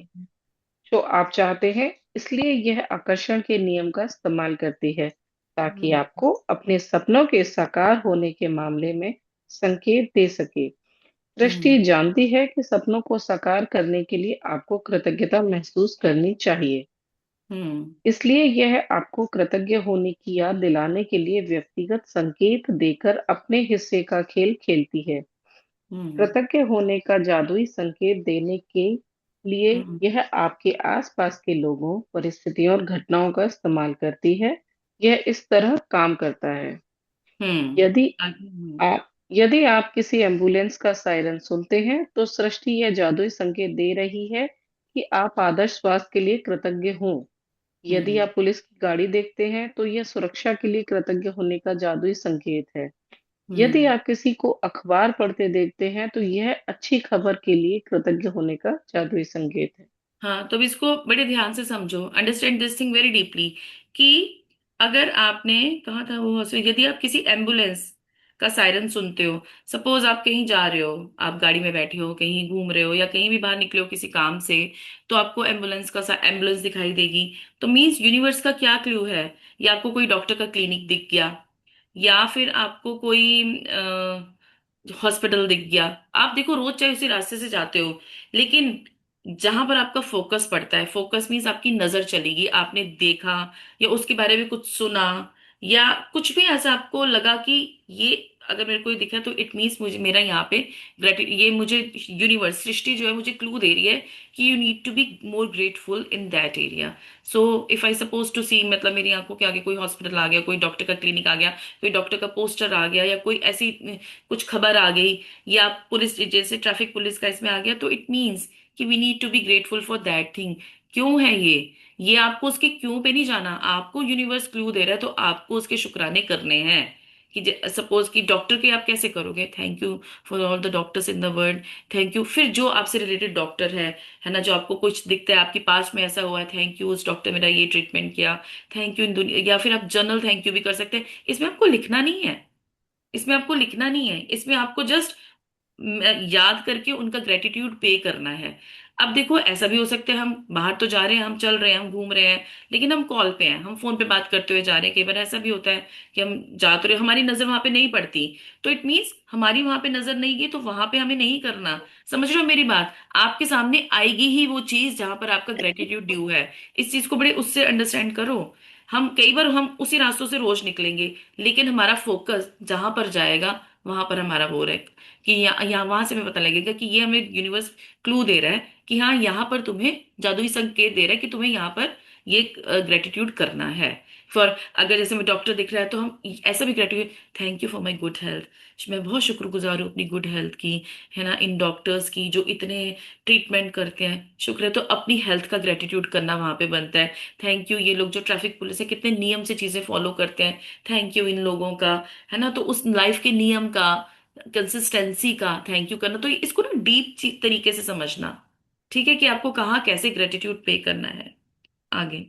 जो आप चाहते हैं, इसलिए यह आकर्षण के नियम का इस्तेमाल करती है ताकि हम्म। आपको अपने सपनों के साकार होने के मामले में संकेत दे सके। हम्म। सृष्टि जानती है कि सपनों को साकार करने के लिए आपको कृतज्ञता महसूस करनी चाहिए। हम्म। इसलिए यह आपको कृतज्ञ होने की याद दिलाने के लिए व्यक्तिगत संकेत देकर अपने हिस्से का खेल खेलती है। हम्म। कृतज्ञ होने का जादुई संकेत देने के लिए हम्म। यह आपके आसपास के लोगों, परिस्थितियों और घटनाओं का इस्तेमाल करती है। यह इस तरह काम करता है। यदि यदि आप किसी एम्बुलेंस का सायरन सुनते हैं, तो सृष्टि यह जादुई संकेत दे रही है कि आप आदर्श स्वास्थ्य के लिए कृतज्ञ हों। यदि हम्म। आप पुलिस की गाड़ी देखते हैं, तो यह सुरक्षा के लिए कृतज्ञ होने का जादुई संकेत है। यदि हम्म। आप किसी को अखबार पढ़ते देखते हैं, तो यह अच्छी खबर के लिए कृतज्ञ होने का जादुई संकेत है। हाँ, तो अब इसको बड़े ध्यान से समझो, understand this thing very deeply, कि अगर आपने कहा था वो यदि आप किसी एम्बुलेंस का सायरन सुनते हो, सपोज आप कहीं जा रहे हो, आप गाड़ी में बैठे हो, कहीं घूम रहे हो, या कहीं भी बाहर निकले हो किसी काम से, तो आपको एम्बुलेंस दिखाई देगी, तो मीन्स यूनिवर्स का क्या क्लू है, या आपको कोई डॉक्टर का क्लिनिक दिख गया, या फिर आपको कोई हॉस्पिटल दिख गया। आप देखो रोज चाहे उसी रास्ते से जाते हो, लेकिन जहां पर आपका फोकस पड़ता है, फोकस मीन्स आपकी नजर चलेगी, आपने देखा या उसके बारे में कुछ सुना, या कुछ भी ऐसा आपको लगा कि ये अगर मेरे को ये दिखा, तो इट मीन्स मुझे मेरा यहाँ पे ग्रेटिट्यूड, ये मुझे यूनिवर्स सृष्टि जो है मुझे क्लू दे रही है कि you need to be more grateful in that area. So if I suppose to see, मतलब मेरी आंखों के आगे कोई हॉस्पिटल आ गया, कोई डॉक्टर का क्लिनिक आ गया, कोई डॉक्टर का पोस्टर आ गया, या कोई ऐसी कुछ खबर आ गई, या पुलिस जैसे ट्रैफिक पुलिस का इसमें आ गया, तो इट मीन्स कि we need to be grateful for that thing. क्यों है ये आपको उसके क्यों पे नहीं जाना, आपको यूनिवर्स क्लू दे रहा है, तो आपको उसके शुक्राने करने हैं। कि सपोज कि डॉक्टर के आप कैसे करोगे, thank you for all the doctors in the world, thank you. फिर जो आपसे रिलेटेड डॉक्टर है ना, जो आपको कुछ दिखता है आपके पास में ऐसा हुआ है, थैंक यू उस डॉक्टर मेरा ये ट्रीटमेंट किया, थैंक यू इन दुनिया, या फिर आप जनरल थैंक यू भी कर सकते हैं। इसमें आपको लिखना नहीं है, इसमें आपको लिखना नहीं है, इसमें आपको जस्ट याद करके उनका ग्रेटिट्यूड पे करना है। अब देखो, ऐसा भी हो सकता है हम बाहर तो जा रहे हैं, हम चल रहे हैं, हम घूम रहे हैं, लेकिन हम कॉल पे हैं, हम फोन पे बात करते हुए जा रहे हैं। कई बार ऐसा भी होता है कि हम जा तो रहे, हमारी नजर वहां पे नहीं पड़ती, तो इट मीन्स हमारी वहां पे नजर नहीं गई, तो वहां पे हमें नहीं करना। समझ रहे हो मेरी बात? आपके सामने आएगी ही वो चीज जहां पर आपका ग्रेटिट्यूड ड्यू है। इस चीज को बड़े उससे अंडरस्टैंड करो। हम कई बार हम उसी रास्तों से रोज निकलेंगे, लेकिन हमारा फोकस जहां पर जाएगा वहां पर हमारा वो है कि यहाँ वहां से हमें पता लगेगा कि ये हमें यूनिवर्स क्लू दे रहा है कि हाँ, यहाँ पर तुम्हें जादुई संकेत दे रहा है कि तुम्हें यहाँ पर ये ग्रेटिट्यूड करना है। फॉर अगर जैसे मैं डॉक्टर दिख रहा है तो हम ऐसा भी gratitude, thank you for my good health, मैं बहुत शुक्रगुजार हूँ अपनी गुड हेल्थ की, है ना, इन डॉक्टर्स की जो इतने ट्रीटमेंट करते हैं, शुक्र है। तो अपनी हेल्थ का ग्रेटिट्यूड करना वहां पे बनता है। थैंक यू ये लोग जो ट्रैफिक पुलिस है कितने नियम से चीजें फॉलो करते हैं, थैंक यू इन लोगों का, है ना। तो उस लाइफ के नियम का, कंसिस्टेंसी का थैंक यू करना। तो इसको ना डीप तरीके से समझना, ठीक है, कि आपको कहाँ कैसे ग्रेटिट्यूड पे करना है आगे।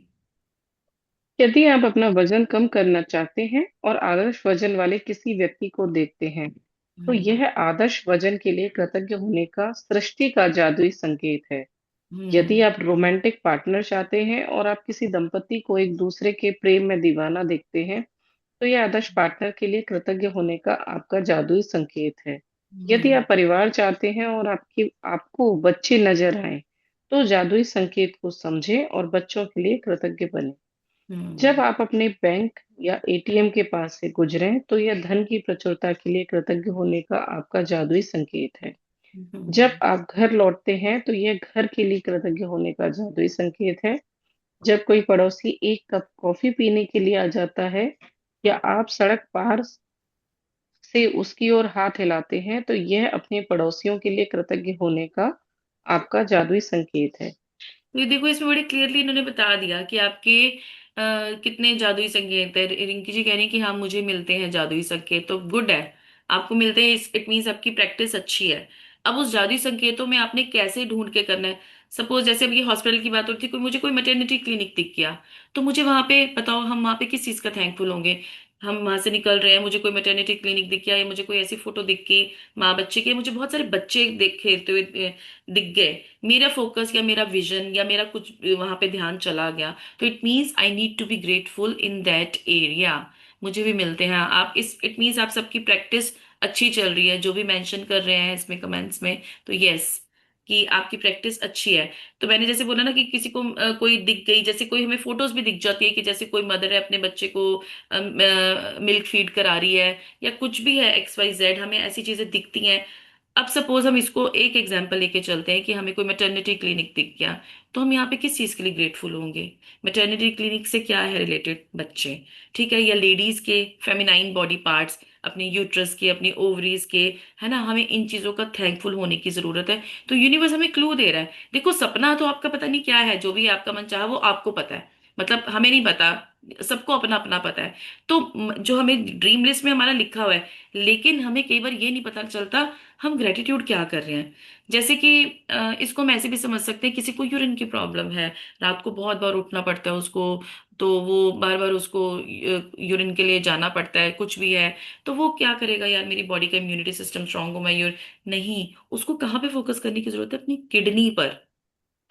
यदि आप अपना वजन कम करना चाहते हैं और आदर्श वजन वाले किसी व्यक्ति को देखते हैं, तो हम्म। यह आदर्श वजन के लिए कृतज्ञ होने का सृष्टि का जादुई संकेत है। यदि हम्म। आप रोमांटिक पार्टनर चाहते हैं और आप किसी दंपति को एक दूसरे के प्रेम में दीवाना देखते हैं, तो यह आदर्श पार्टनर के लिए कृतज्ञ होने का आपका जादुई संकेत है। यदि हम्म। आप परिवार चाहते हैं और आपको बच्चे नजर आए, तो जादुई संकेत को समझें और बच्चों के लिए कृतज्ञ बने। जब हम्म। आप अपने बैंक या एटीएम के पास से गुजरें, तो यह धन की प्रचुरता के लिए कृतज्ञ होने का आपका जादुई संकेत है। जब हम्म। आप घर लौटते हैं, तो यह घर के लिए कृतज्ञ होने का जादुई संकेत है। जब कोई पड़ोसी एक कप कॉफी पीने के लिए आ जाता है, या आप सड़क पार से उसकी ओर हाथ हिलाते हैं, तो यह अपने पड़ोसियों के लिए कृतज्ञ होने का आपका जादुई संकेत है। तो ये देखो, इसमें बड़े क्लियरली इन्होंने बता दिया कि आपके कितने जादुई संकेत है। रिंकी जी कह रही हैं कि हाँ, मुझे मिलते हैं जादुई संकेत, तो गुड है, आपको मिलते हैं, इट मीन्स आपकी प्रैक्टिस अच्छी है। अब उस जादुई संकेतों में आपने कैसे ढूंढ के करना है। सपोज जैसे अभी हॉस्पिटल की बात होती है, कोई मुझे कोई मैटरनिटी क्लिनिक दिख गया, तो मुझे वहां पे बताओ, हम वहां पे किस चीज का थैंकफुल होंगे। हम वहां से निकल रहे हैं, मुझे कोई मैटरनिटी क्लिनिक दिख गया, या मुझे कोई ऐसी फोटो दिख गई माँ बच्चे की, मुझे बहुत सारे बच्चे देख खेलते हुए दिख गए, मेरा फोकस या मेरा विजन या मेरा कुछ वहां पे ध्यान चला गया, तो it means I need to be grateful in that area. मुझे भी मिलते हैं आप इस, इट मीन्स आप सबकी प्रैक्टिस अच्छी चल रही है, जो भी मेंशन कर रहे हैं इसमें कमेंट्स में, तो यस, कि आपकी प्रैक्टिस अच्छी है। तो मैंने जैसे बोला ना कि किसी को कोई दिख गई, जैसे कोई हमें फोटोज भी दिख जाती है कि जैसे कोई मदर है अपने बच्चे को मिल्क फीड करा रही है, या कुछ भी है XYZ, हमें ऐसी चीजें दिखती हैं। अब सपोज हम इसको एक एग्जांपल लेके चलते हैं कि हमें कोई मैटरनिटी क्लिनिक दिख गया, तो हम यहाँ पे किस चीज के लिए ग्रेटफुल होंगे। मैटरनिटी क्लिनिक से क्या है रिलेटेड, बच्चे, ठीक है, या लेडीज के फेमिनाइन बॉडी पार्ट्स, अपने यूट्रस के, अपनी ओवरीज के, है ना, हमें इन चीजों का थैंकफुल होने की जरूरत है। तो यूनिवर्स हमें क्लू दे रहा है। देखो, सपना तो आपका पता नहीं क्या है, जो भी आपका मन चाहा वो आपको पता है, मतलब हमें नहीं पता, सबको अपना अपना पता है। तो जो हमें ड्रीम लिस्ट में हमारा लिखा हुआ है, लेकिन हमें कई बार ये नहीं पता चलता हम ग्रेटिट्यूड क्या कर रहे हैं। जैसे कि इसको हम ऐसे भी समझ सकते हैं, किसी को यूरिन की प्रॉब्लम है, रात को बहुत बार उठना पड़ता है उसको, तो वो बार बार उसको यूरिन के लिए जाना पड़ता है, कुछ भी है, तो वो क्या करेगा, यार मेरी बॉडी का इम्यूनिटी सिस्टम स्ट्रांग हो, मैं यूर नहीं, उसको कहाँ पे फोकस करने की जरूरत है, अपनी किडनी पर,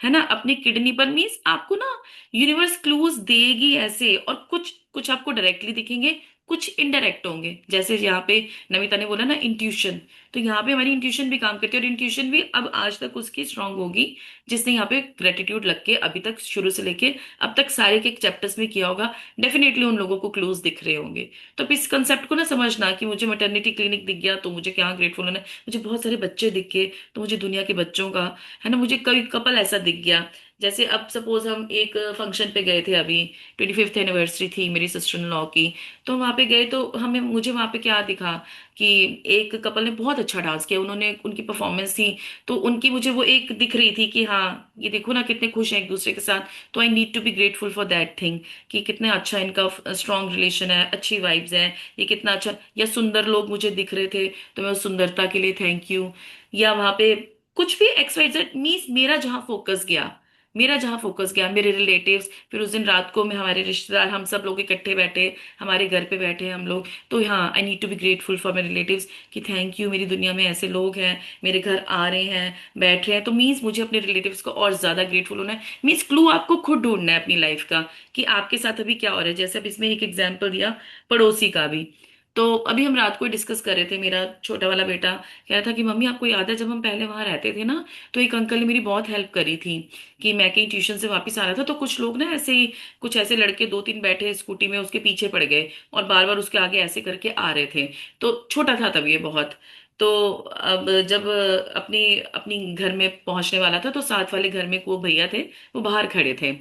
है ना, अपनी किडनी पर। मीन्स आपको ना यूनिवर्स क्लूज देगी ऐसे, और कुछ कुछ आपको डायरेक्टली दिखेंगे, कुछ इनडायरेक्ट होंगे। जैसे यहाँ पे नमिता ने बोला ना इंट्यूशन, तो यहाँ पे हमारी इंट्यूशन भी काम करती है, और इंट्यूशन भी अब आज तक उसकी स्ट्रांग होगी जिसने यहाँ पे ग्रेटिट्यूड लग के अभी तक शुरू से लेके अब तक सारे के चैप्टर्स में किया होगा, डेफिनेटली उन लोगों को क्लूज दिख रहे होंगे। तो अब इस कंसेप्ट को ना समझना कि मुझे मैटरनिटी क्लिनिक दिख गया तो मुझे क्या ग्रेटफुल होना है, मुझे बहुत सारे बच्चे दिख गए तो मुझे दुनिया के बच्चों का, है ना, मुझे कभी कपल ऐसा दिख गया। जैसे अब सपोज हम एक फंक्शन पे गए थे अभी, 25th एनिवर्सरी थी मेरी सिस्टर इन लॉ की, तो वहां पे गए तो हमें मुझे वहां पे क्या दिखा कि एक कपल ने बहुत अच्छा डांस किया, उन्होंने, उनकी परफॉर्मेंस थी, तो उनकी मुझे वो एक दिख रही थी कि हाँ, ये देखो ना कितने खुश हैं एक दूसरे के साथ, तो I need to be grateful for that thing, कि कितना अच्छा इनका स्ट्रॉन्ग रिलेशन है, अच्छी वाइब्स है, ये कितना अच्छा। या सुंदर लोग मुझे दिख रहे थे, तो मैं उस सुंदरता के लिए थैंक यू। या वहां पे कुछ भी XYZ मीन्स मेरा जहाँ फोकस गया, मेरे रिलेटिव्स, फिर उस दिन रात को मैं, हमारे रिश्तेदार, हम सब लोग इकट्ठे बैठे, हमारे घर पे बैठे हम लोग, तो हाँ, I need to be grateful for my relatives, कि थैंक यू, मेरी दुनिया में ऐसे लोग हैं, मेरे घर आ रहे हैं, बैठ रहे हैं, तो मीन्स मुझे अपने रिलेटिव्स को और ज्यादा ग्रेटफुल होना है। मीन्स क्लू आपको खुद ढूंढना है अपनी लाइफ का, कि आपके साथ अभी क्या हो रहा है। जैसे अब इसमें एक एग्जाम्पल दिया पड़ोसी का भी, तो अभी हम रात को डिस्कस कर रहे थे, मेरा छोटा वाला बेटा कह रहा था कि मम्मी आपको याद है जब हम पहले वहां रहते थे ना, तो एक अंकल ने मेरी बहुत हेल्प करी थी। कि मैं कहीं ट्यूशन से वापस आ रहा था तो कुछ लोग ना ऐसे ही, कुछ ऐसे लड़के दो तीन बैठे स्कूटी में उसके पीछे पड़ गए और बार बार उसके आगे ऐसे करके आ रहे थे। तो छोटा था तब ये बहुत। तो अब जब अपनी अपनी घर में पहुंचने वाला था तो साथ वाले घर में वो भैया थे, वो बाहर खड़े थे।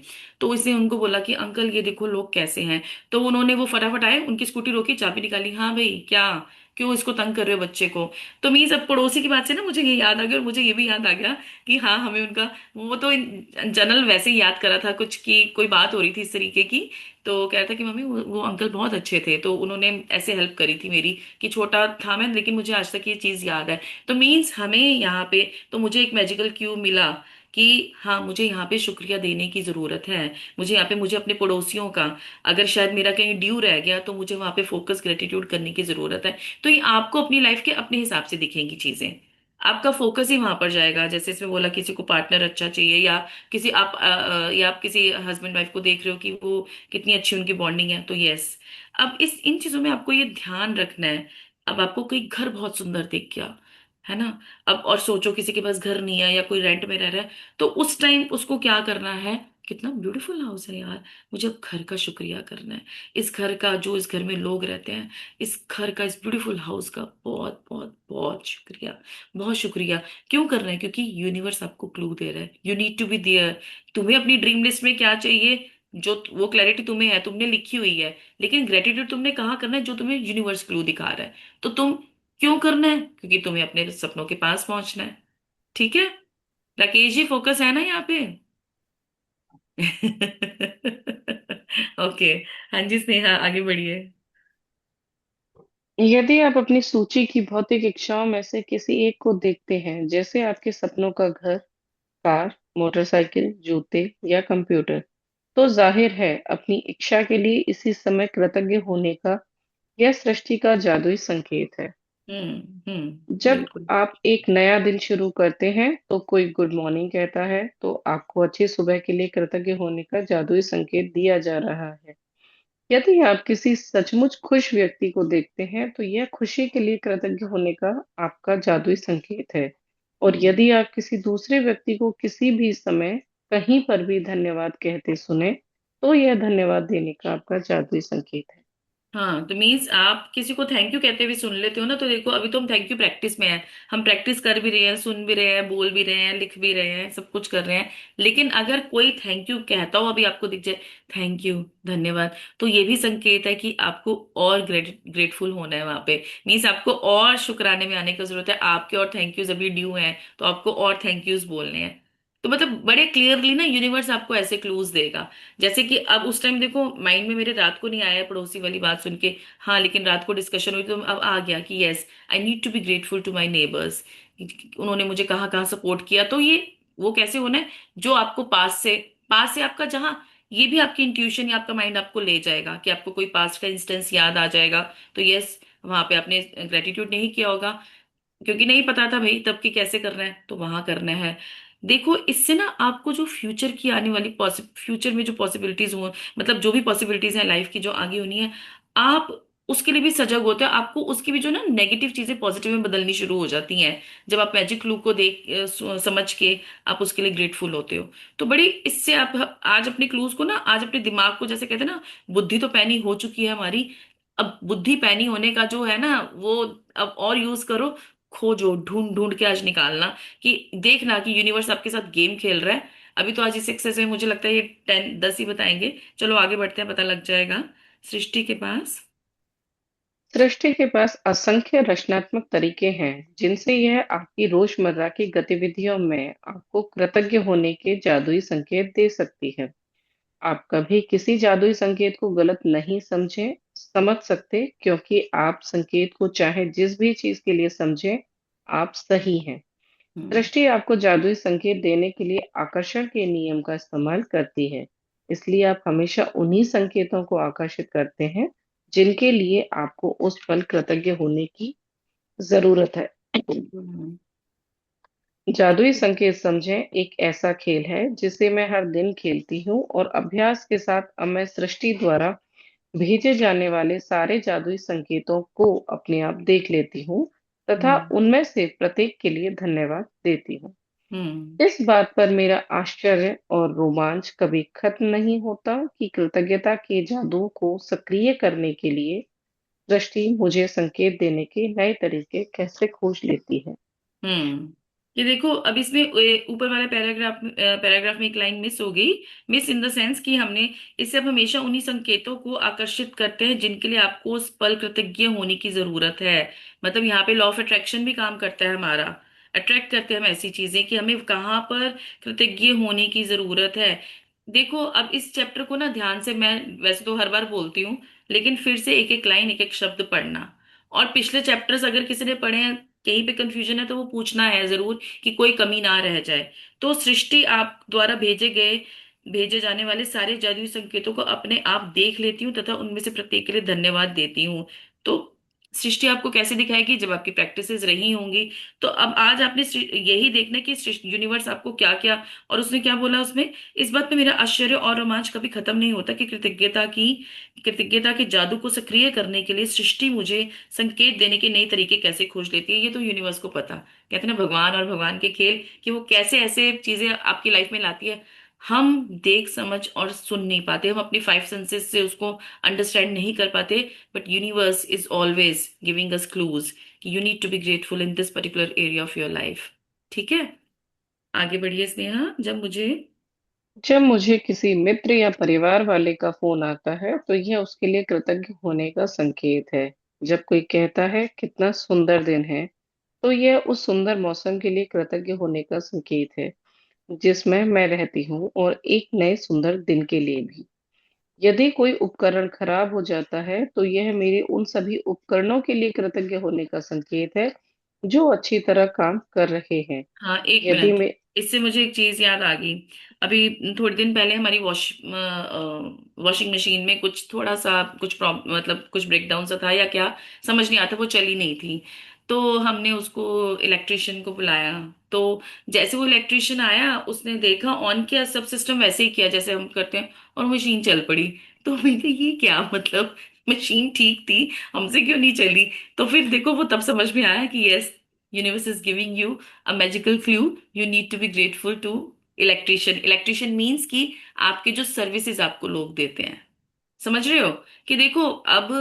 तो इसने उनको बोला कि अंकल ये देखो लोग कैसे हैं। तो उन्होंने वो फटाफट आए, उनकी स्कूटी रोकी, चाबी निकाली, हाँ भाई क्या, क्यों इसको तंग कर रहे हो बच्चे को। तो मीन्स अब पड़ोसी की बात से ना मुझे ये याद आ गया, और मुझे ये भी याद आ गया कि हाँ हमें उनका, वो तो जनरल वैसे ही याद करा था कुछ कि कोई बात हो रही थी इस तरीके की। तो कह रहा था कि मम्मी वो अंकल बहुत अच्छे थे, तो उन्होंने ऐसे हेल्प करी थी मेरी, कि छोटा था मैं लेकिन मुझे आज तक ये चीज याद है। तो मीन्स हमें यहाँ पे, तो मुझे एक मैजिकल क्यू मिला कि हाँ मुझे यहाँ पे शुक्रिया देने की जरूरत है। मुझे यहाँ पे, मुझे अपने पड़ोसियों का, अगर शायद मेरा कहीं ड्यू रह गया तो मुझे वहां पे फोकस ग्रेटिट्यूड करने की जरूरत है। तो ये आपको अपनी लाइफ के अपने हिसाब से दिखेंगी चीजें, आपका फोकस ही वहां पर जाएगा। जैसे इसमें बोला किसी को पार्टनर अच्छा चाहिए, या किसी आप या आप किसी हस्बैंड वाइफ को देख रहे हो कि वो कितनी अच्छी उनकी बॉन्डिंग है, तो यस। अब इस इन चीजों में आपको ये ध्यान रखना है। अब आपको कोई घर बहुत सुंदर दिख गया, है ना, अब और सोचो किसी के पास घर नहीं है या कोई रेंट में रह रहा है, तो उस टाइम उसको क्या करना है, कितना ब्यूटीफुल हाउस है यार, मुझे अब घर का शुक्रिया करना है। इस घर का, जो इस घर में लोग रहते हैं, इस घर का, इस ब्यूटीफुल हाउस का बहुत बहुत बहुत शुक्रिया, बहुत शुक्रिया। क्यों कर रहे हैं, क्योंकि यूनिवर्स आपको क्लू दे रहा है, you need to be there. तुम्हें अपनी ड्रीम लिस्ट में क्या चाहिए, जो वो क्लैरिटी तुम्हें है, तुमने लिखी हुई है, लेकिन ग्रेटिट्यूड तुमने कहाँ करना है, जो तुम्हें यूनिवर्स क्लू दिखा रहा है। तो तुम क्यों करना है, क्योंकि तुम्हें अपने सपनों के पास पहुंचना है। ठीक है, राकेश जी फोकस है ना यहाँ पे। ओके। हाँ जी स्नेहा आगे बढ़िए। यदि आप अपनी सूची की भौतिक इच्छाओं में से किसी एक को देखते हैं, जैसे आपके सपनों का घर, कार, मोटरसाइकिल, जूते या कंप्यूटर, तो जाहिर है अपनी इच्छा के लिए इसी समय कृतज्ञ होने का यह सृष्टि का जादुई संकेत है। जब बिल्कुल। आप एक नया दिन शुरू करते हैं तो कोई गुड मॉर्निंग कहता है, तो आपको अच्छी सुबह के लिए कृतज्ञ होने का जादुई संकेत दिया जा रहा है। यदि आप किसी सचमुच खुश व्यक्ति को देखते हैं तो यह खुशी के लिए कृतज्ञ होने का आपका जादुई संकेत है। और हम्म। यदि आप किसी दूसरे व्यक्ति को किसी भी समय कहीं पर भी धन्यवाद कहते सुने, तो यह धन्यवाद देने का आपका जादुई संकेत है। हाँ तो मीन्स आप किसी को थैंक यू कहते हुए सुन लेते हो ना, तो देखो अभी तो हम थैंक यू प्रैक्टिस में हैं, हम प्रैक्टिस कर भी रहे हैं, सुन भी रहे हैं, बोल भी रहे हैं, लिख भी रहे हैं, सब कुछ कर रहे हैं। लेकिन अगर कोई थैंक यू कहता हो अभी आपको दिख जाए, थैंक यू, धन्यवाद, तो ये भी संकेत है कि आपको और ग्रेटफुल होना है वहां पे। मीन्स आपको और शुक्राने में आने की जरूरत है, आपके और थैंक यूज अभी ड्यू हैं, तो आपको और थैंक यूज बोलने हैं। तो मतलब बड़े क्लियरली ना यूनिवर्स आपको ऐसे क्लूज देगा। जैसे कि अब उस टाइम देखो माइंड में मेरे रात को नहीं आया पड़ोसी वाली बात सुन के, हाँ लेकिन रात को डिस्कशन हुई तो अब आ गया कि yes, I need to be grateful to my neighbours, उन्होंने मुझे कहाँ कहाँ सपोर्ट किया। तो ये वो कैसे होना है, जो आपको पास से आपका जहाँ, ये भी आपकी इंट्यूशन या आपका माइंड आपको ले जाएगा कि आपको कोई पास्ट का इंस्टेंस याद आ जाएगा। तो यस, वहां पे आपने ग्रेटिट्यूड नहीं किया होगा, क्योंकि नहीं पता था भाई तब कि कैसे करना है, तो वहां करना है। देखो इससे ना आपको जो फ्यूचर की आने वाली फ्यूचर में जो पॉसिबिलिटीज हो, मतलब जो भी पॉसिबिलिटीज हैं लाइफ की जो आगे होनी है, आप उसके लिए भी सजग होते हो, आपको उसकी भी जो ना नेगेटिव चीजें पॉजिटिव में बदलनी शुरू हो जाती हैं, जब आप मैजिक लूप को समझ के आप उसके लिए ग्रेटफुल होते हो। तो बड़ी इससे आप आज अपने क्लूज को ना, आज अपने दिमाग को, जैसे कहते हैं ना, बुद्धि तो पैनी हो चुकी है हमारी, अब बुद्धि पैनी होने का जो है ना वो, अब और यूज करो, खोजो, ढूंढ ढूंढ के आज निकालना, कि देखना कि यूनिवर्स आपके साथ गेम खेल रहा है। अभी तो आज इस एक्सरसाइज में मुझे लगता है ये 10 10 ही बताएंगे, चलो आगे बढ़ते हैं, पता लग जाएगा। सृष्टि के पास। सृष्टि के पास असंख्य रचनात्मक तरीके हैं जिनसे यह आपकी रोजमर्रा की गतिविधियों में आपको कृतज्ञ होने के जादुई संकेत दे सकती है। आप कभी किसी जादुई संकेत को गलत नहीं समझ सकते, क्योंकि आप संकेत को चाहे जिस भी चीज के लिए समझें, आप सही हैं। हम्म। दृष्टि आपको जादुई संकेत देने के लिए आकर्षण के नियम का इस्तेमाल करती है। इसलिए आप हमेशा उन्हीं संकेतों को आकर्षित करते हैं जिनके लिए आपको उस पल कृतज्ञ होने की जरूरत है। हम्म। जादुई संकेत समझें एक ऐसा खेल है जिसे मैं हर दिन खेलती हूँ, और अभ्यास के साथ अब मैं सृष्टि द्वारा भेजे जाने वाले सारे जादुई संकेतों को अपने आप देख लेती हूँ तथा हम्म। उनमें से प्रत्येक के लिए धन्यवाद देती हूँ। हम्म। इस बात पर मेरा आश्चर्य और रोमांच कभी खत्म नहीं होता कि कृतज्ञता के जादू को सक्रिय करने के लिए दृष्टि मुझे संकेत देने के नए तरीके कैसे खोज लेती है। हम्म। ये देखो, अब इसमें ऊपर वाले पैराग्राफ में एक लाइन मिस हो गई। मिस इन द सेंस कि हमने इससे अब हमेशा उन्हीं संकेतों को आकर्षित करते हैं जिनके लिए आपको उस पल कृतज्ञ होने की जरूरत है। मतलब यहाँ पे लॉ ऑफ अट्रैक्शन भी काम करता है हमारा। अट्रैक्ट करते हैं हम ऐसी चीजें कि हमें कहाँ पर कृतज्ञ होने की जरूरत है। देखो, अब इस चैप्टर को ना ध्यान से, मैं वैसे तो हर बार बोलती हूँ, लेकिन फिर से एक एक लाइन एक एक शब्द पढ़ना। और पिछले चैप्टर्स अगर किसी ने पढ़े हैं, कहीं पे कंफ्यूजन है, तो वो पूछना है जरूर कि कोई कमी ना रह जाए। तो सृष्टि आप द्वारा भेजे जाने वाले सारे जादुई संकेतों को अपने आप देख लेती हूँ तथा उनमें से प्रत्येक के लिए धन्यवाद देती हूँ। तो सृष्टि आपको कैसे दिखाएगी? जब आपकी प्रैक्टिसेस रही होंगी। तो अब आज आपने यही देखना है कि यूनिवर्स आपको क्या क्या, और उसने क्या बोला उसमें। इस बात पे मेरा आश्चर्य और रोमांच कभी खत्म नहीं होता कि कृतज्ञता के जादू को सक्रिय करने के लिए सृष्टि मुझे संकेत देने के नए तरीके कैसे खोज लेती है। ये तो यूनिवर्स को पता। कहते हैं ना, भगवान और भगवान के खेल, कि वो कैसे ऐसे चीजें आपकी लाइफ में लाती है। हम देख समझ और सुन नहीं पाते, हम अपनी फाइव सेंसेस से उसको अंडरस्टैंड नहीं कर पाते। But universe is always giving us clues कि you need to be grateful in this particular area of your life. ठीक है, आगे बढ़िए स्नेहा। जब मुझे किसी मित्र या परिवार वाले का फोन आता है तो यह उसके लिए कृतज्ञ होने का संकेत है। जब कोई कहता है कितना सुंदर दिन है, तो यह उस सुंदर मौसम के लिए कृतज्ञ होने का संकेत है जिसमें मैं रहती हूँ और एक नए सुंदर दिन के लिए भी। यदि कोई उपकरण खराब हो जाता है तो यह मेरे उन सभी उपकरणों के लिए कृतज्ञ होने का संकेत है जो अच्छी तरह काम कर रहे हैं। हाँ, एक यदि मिनट। मैं इससे मुझे एक चीज याद आ गई। अभी थोड़े दिन पहले हमारी वॉशिंग मशीन में कुछ थोड़ा सा कुछ प्रॉब्लम, मतलब कुछ ब्रेकडाउन सा था या क्या, समझ नहीं आता, वो चली नहीं थी। तो हमने उसको इलेक्ट्रिशियन को बुलाया। तो जैसे वो इलेक्ट्रिशियन आया, उसने देखा, ऑन किया, सब सिस्टम वैसे ही किया जैसे हम करते हैं, और मशीन चल पड़ी। तो मैंने कहा, ये क्या मतलब? मशीन ठीक थी, हमसे क्यों नहीं चली? तो फिर देखो, वो तब समझ में आया कि yes, universe is giving you a magical clue. You need to be grateful to electrician means कि आपके जो सर्विसेज आपको लोग देते हैं। समझ रहे हो? कि देखो, अब